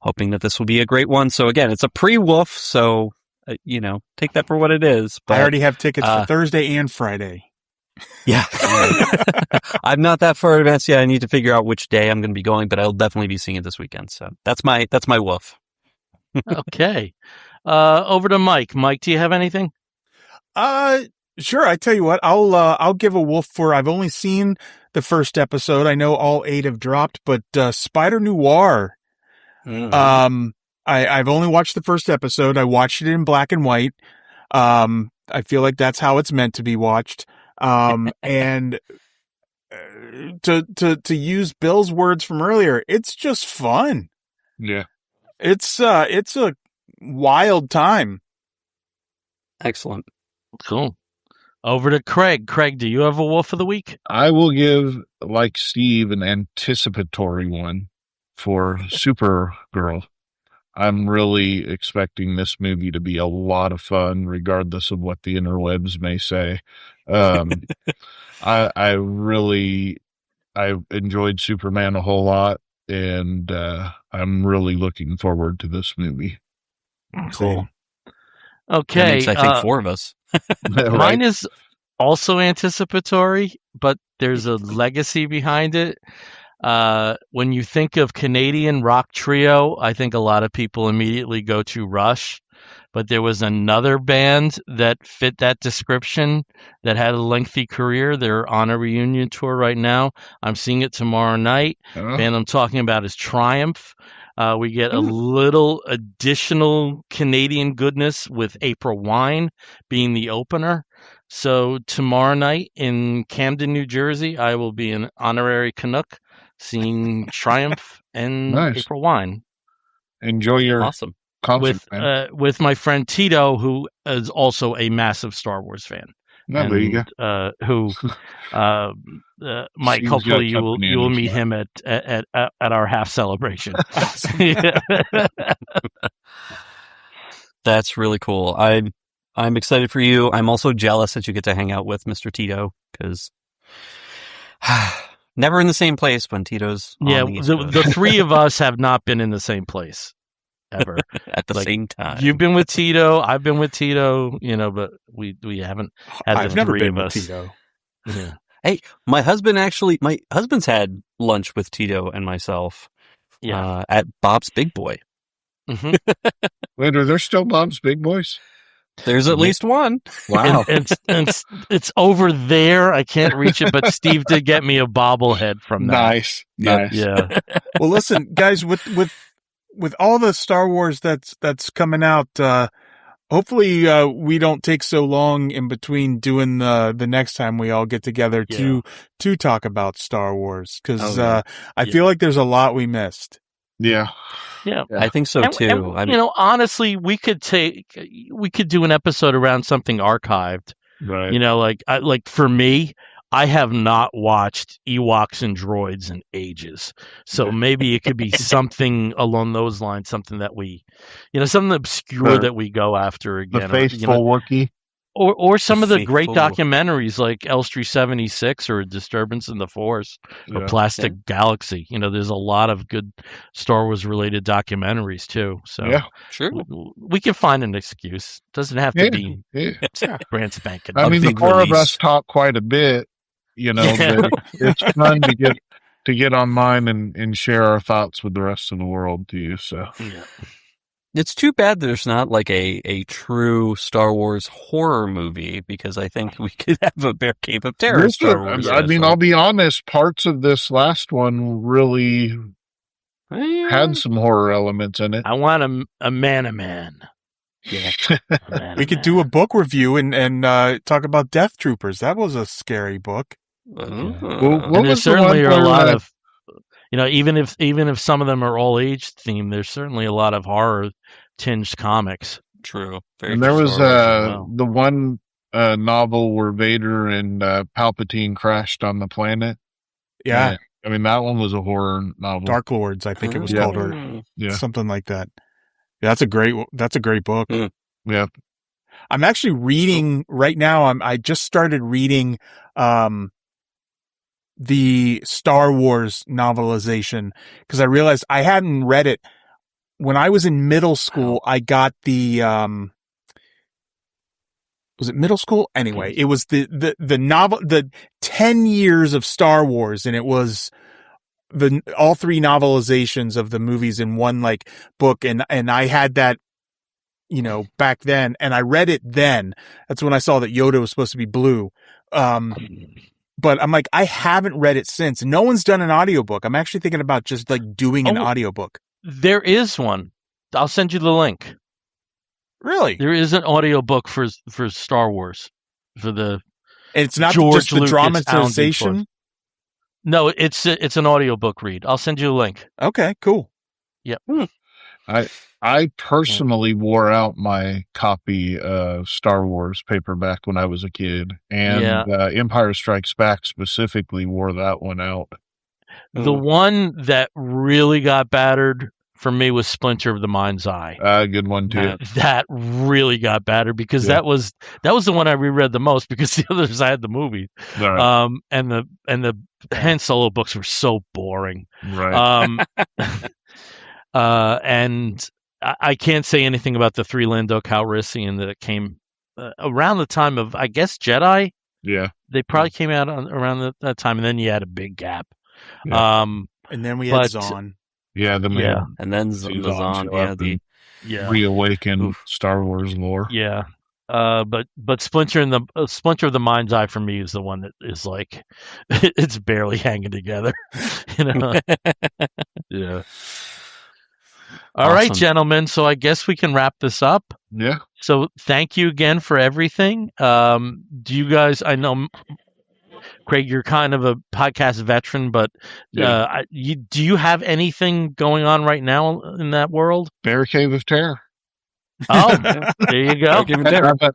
hoping that this will be a great one. So again, it's a pre-woof, so take that for what it is. But I already have tickets for Thursday and Friday. Yeah. I'm not that far advanced yet. I need to figure out which day I'm going to be going, but I'll definitely be seeing it this weekend. So that's my woof. Okay. Over to Mike. Mike, do you have anything? Sure. I tell you what, I'll give a woof for, I've only seen the first episode. I know all 8 have dropped, but, Spider Noir. Mm-hmm. I've only watched the first episode. I watched it in black and white. I feel like that's how it's meant to be watched. And to use Bill's words from earlier, it's just fun. Yeah. It's a wild time. Excellent. Cool. Over to Craig. Craig, do you have a woof of the week? I will give, like Steve, an anticipatory one for Supergirl. I'm really expecting this movie to be a lot of fun, regardless of what the interwebs may say. I enjoyed Superman a whole lot, and I'm really looking forward to this movie. Cool. Okay. That makes, I think, 4 of us. Right? Mine is also anticipatory, but there's a legacy behind it. When you think of Canadian rock trio, I think a lot of people immediately go to Rush, but there was another band that fit that description that had a lengthy career. They're on a reunion tour right now. I'm seeing it tomorrow night. The band I'm talking about is Triumph. We get a little additional Canadian goodness with April Wine being the opener. So tomorrow night in Camden, New Jersey, I will be an honorary Canuck seeing Triumph and April Wine. Enjoy your awesome concert with my friend Tito, who is also a massive Star Wars fan. There you go. Mike, hopefully you will meet him at our half celebration. That's really cool. I'm excited for you. I'm also jealous that you get to hang out with Mr. Tito, because never in the same place when Tito's on the East Coast. The 3 of us have not been in the same place ever. At the Like, same time. You've been with Tito, I've been with Tito, but we haven't had I've the never three been of with us. Tito. Yeah. Hey, my husband's had lunch with Tito and myself at Bob's Big Boy. Mm-hmm. Wait, are there still Bob's Big Boys? There's at least one. Wow. And it's over there. I can't reach it, but Steve did get me a bobblehead from that. Nice. Yeah. Well, listen, guys, with all the Star Wars that's coming out, hopefully we don't take so long in between doing the next time we all get together to talk about Star Wars, because I feel like there's a lot we missed. Yeah. Yeah. I think so too. And, honestly, we could do an episode around something archived. Right. Like for me, I have not watched Ewoks and Droids in ages. So maybe it could be something along those lines, something that we, something obscure that we go after again. The faithful Wookiee. Or some of the great faithful- documentaries like L3 76 or Disturbance in the Force or Yeah. Plastic Galaxy. There's a lot of good Star Wars related documentaries too. So Yeah. True. we can find an excuse. Doesn't have to be brand spanking. I mean, the big four of release. us talk quite a bit, but it's fun to get online and share our thoughts with the rest of the world too. So Yeah. It's too bad there's not like a true Star Wars horror movie, because I think we could have a Bear Cave of Terror Star Wars. I mean, I'll be honest, parts of this last one really had some horror elements in it. I want a man. Yeah. We could do a book review and talk about Death Troopers. That was a scary book. What And there was the certainly one are a where, lot of, even if some of them are all age themed, there's certainly a lot of horror tinged comics. True. and there was Star Wars as well. the one novel where Vader and Palpatine crashed on the planet. Yeah, I mean, that one was a horror novel. Dark Lords, I think it was Yeah. called, or Yeah. something like that. Yeah, that's a great book. Yeah. I'm actually reading right now. I just started reading the Star Wars novelization, because I realized I hadn't read it when I was in middle school. I got the was it middle school? Anyway, it was the novel, the 10 years of Star Wars, and it was all three novelizations of the movies in one like book, and I had that, back then, and I read it then. That's when I saw that Yoda was supposed to be blue. But I'm like, I haven't read it since. No one's done an audiobook. I'm actually thinking about just like doing an audiobook. There is one. I'll send you the link. Really? There is an audiobook for Star Wars for the It's not George just the Lucas dramatization. Force. No, it's an audiobook read. I'll send you a link. Okay, cool. Yep. I personally wore out my copy of Star Wars paperback when I was a kid, and Empire Strikes Back specifically wore that one out. The one that really got battered for me was Splinter of the Mind's Eye. Good one too. That really got battered because that was the one I reread the most, because the others I had the movie. Right. And the Han Solo books were so boring. Right. And I can't say anything about the three Lando Calrissian that came around the time of, I guess, Jedi. Yeah. They probably came out around that time, and then you had a big gap. Yeah. And then we had Zahn. Yeah, and then Zahn, reawaken Star Wars lore. Yeah. But Splinter of the Mind's Eye for me is the one that is like, it's barely hanging together. Yeah. All right, gentlemen. So I guess we can wrap this up. Yeah. So thank you again for everything. Do you guys? I know, Craig, you're kind of a podcast veteran, but do you have anything going on right now in that world? Bear Cave of Terror. Oh, there you go.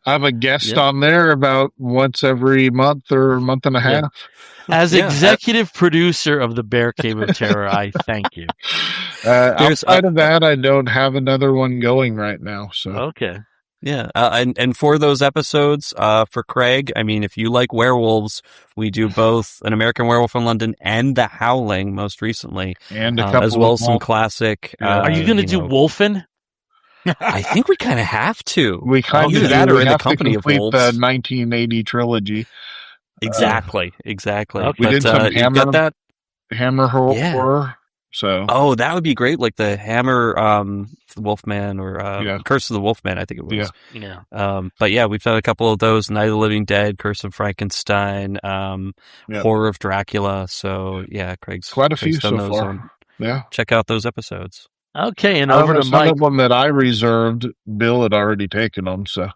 I have a guest on there about once every month or a month and a half. As executive producer of the Bear Cave of Terror, I thank you. Outside of that, I don't have another one going right now. So okay. Yeah, and for those episodes, for Craig, I mean, if you like werewolves, we do both An American Werewolf in London and The Howling most recently, and a couple as well as some classic. Are you going to do Wolfen? I think we kind of have to. We kind Either of that do. or We in the have to company of complete wolves. the 1980 trilogy. Exactly. We did some you got that? Hammer horror. Yeah. So Oh, that would be great. Like the Hammer, Wolfman, or Yeah. Curse of the Wolfman, I think it was. Yeah. But yeah, we've done a couple of those: Night of the Living Dead, Curse of Frankenstein, Yep. Horror of Dracula. So yeah, Craig's quite a few Craig's done so those far. on- Yeah. Check out those episodes. Okay, and over to Some Mike. of them that I reserved, Bill had already taken them. So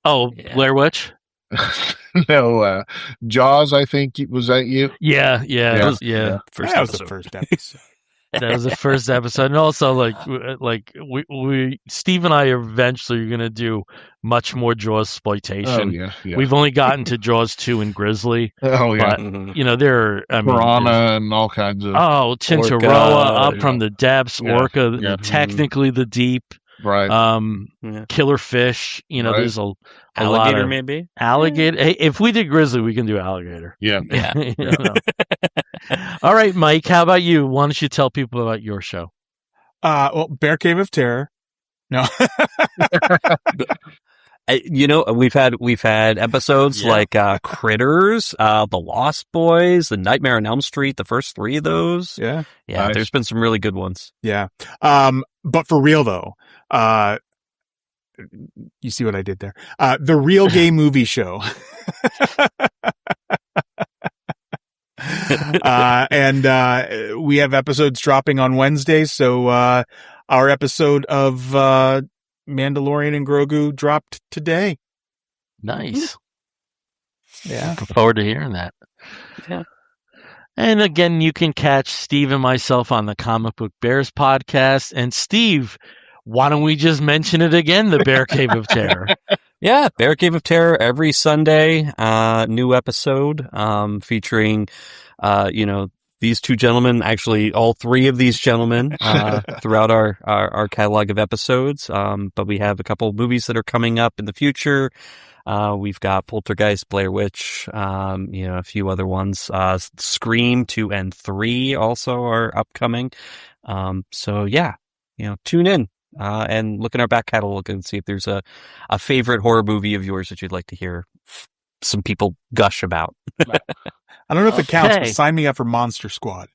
Oh, Yeah. Blair Witch? no, Jaws. I think was that you? Yeah. Yeah. First that was the episode. first episode. That was the first episode, and also like we Steve and I are eventually going to do much more Jaws exploitation. Oh yeah. We've only gotten to Jaws 2 and Grizzly, Oh yeah. but Mhm. there are Piranha and all kinds of Chinchorroa, Up yeah. from the depths, Yeah. Orca, Yeah. technically the deep, right. Yeah. killer fish. Right. There's a lot Alligator, of maybe. alligator. Hey, if we did Grizzly, we can do alligator. Yeah. Yeah. You know. All right, Mike. How about you? Why don't you tell people about your show? Well, Bear Cave of Terror. No. We've had episodes Yeah. like Critters, The Lost Boys, The Nightmare on Elm Street, the first 3 of those. Yeah. Yeah, Nice. there's been some really good ones. Yeah. But for real though, you see what I did there? The Real Gay Movie Show. And we have episodes dropping on Wednesdays. So, our episode of, Mandalorian and Grogu dropped today. Nice. Yeah. Looking forward to hearing that. Yeah. And again, you can catch Steve and myself on the Comic Book Bears podcast. And Steve, why don't we just mention it again? The Bear Cave of Terror. Yeah, Bear Cave of Terror every Sunday, new episode, featuring, these 2 gentlemen, actually all 3 of these gentlemen, throughout our catalog of episodes. But we have a couple of movies that are coming up in the future. We've got Poltergeist, Blair Witch, a few other ones. Scream 2 and 3 also are upcoming. So yeah, tune in. And look in our back catalog and see if there's a favorite horror movie of yours that you'd like to hear some people gush about. I don't know if it counts, but Okay. sign me up for Monster Squad.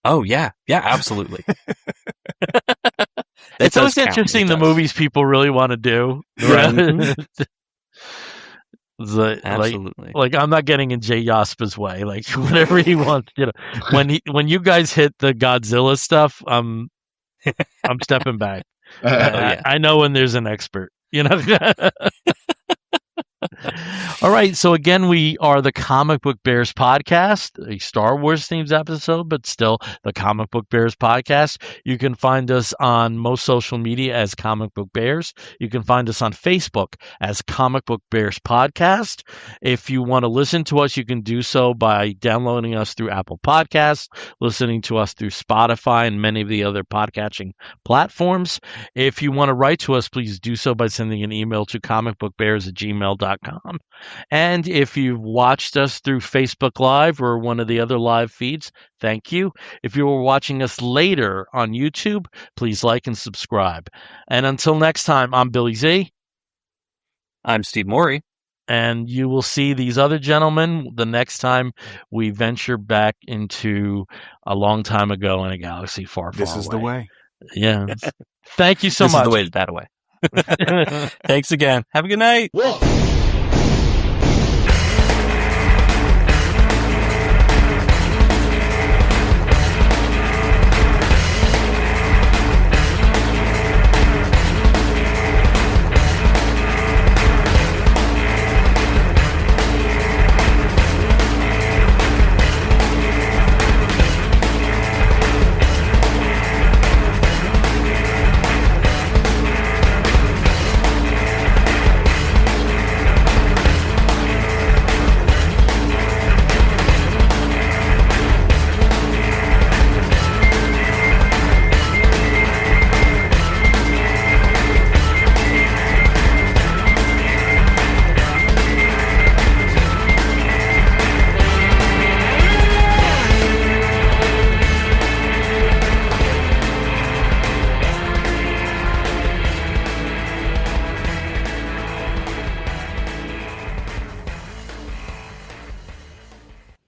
Oh yeah, absolutely. That It's does always count. interesting It the does. movies people really want to do. Right. Absolutely. Like I'm not getting in Jay Yaspa's way. Like whatever he wants, when you guys hit the Godzilla stuff, I'm stepping back. yeah. I know when there's an expert, All right. So again, we are the Comic Book Bears podcast, a Star Wars themed episode, but still the Comic Book Bears podcast. You can find us on most social media as Comic Book Bears. You can find us on Facebook as Comic Book Bears podcast. If you want to listen to us, you can do so by downloading us through Apple Podcasts, listening to us through Spotify and many of the other podcatching platforms. If you want to write to us, please do so by sending an email to comicbookbears@gmail.com. And if you've watched us through Facebook Live or one of the other live feeds, thank you. If you are watching us later on YouTube, please like and subscribe. And until next time, I'm Billy Z. I'm Steve Morey. And you will see these other gentlemen the next time we venture back into a long time ago in a galaxy far, far away. This is the way. Yeah. Thank you so This much. is the way that way. Thanks again. Have a good night.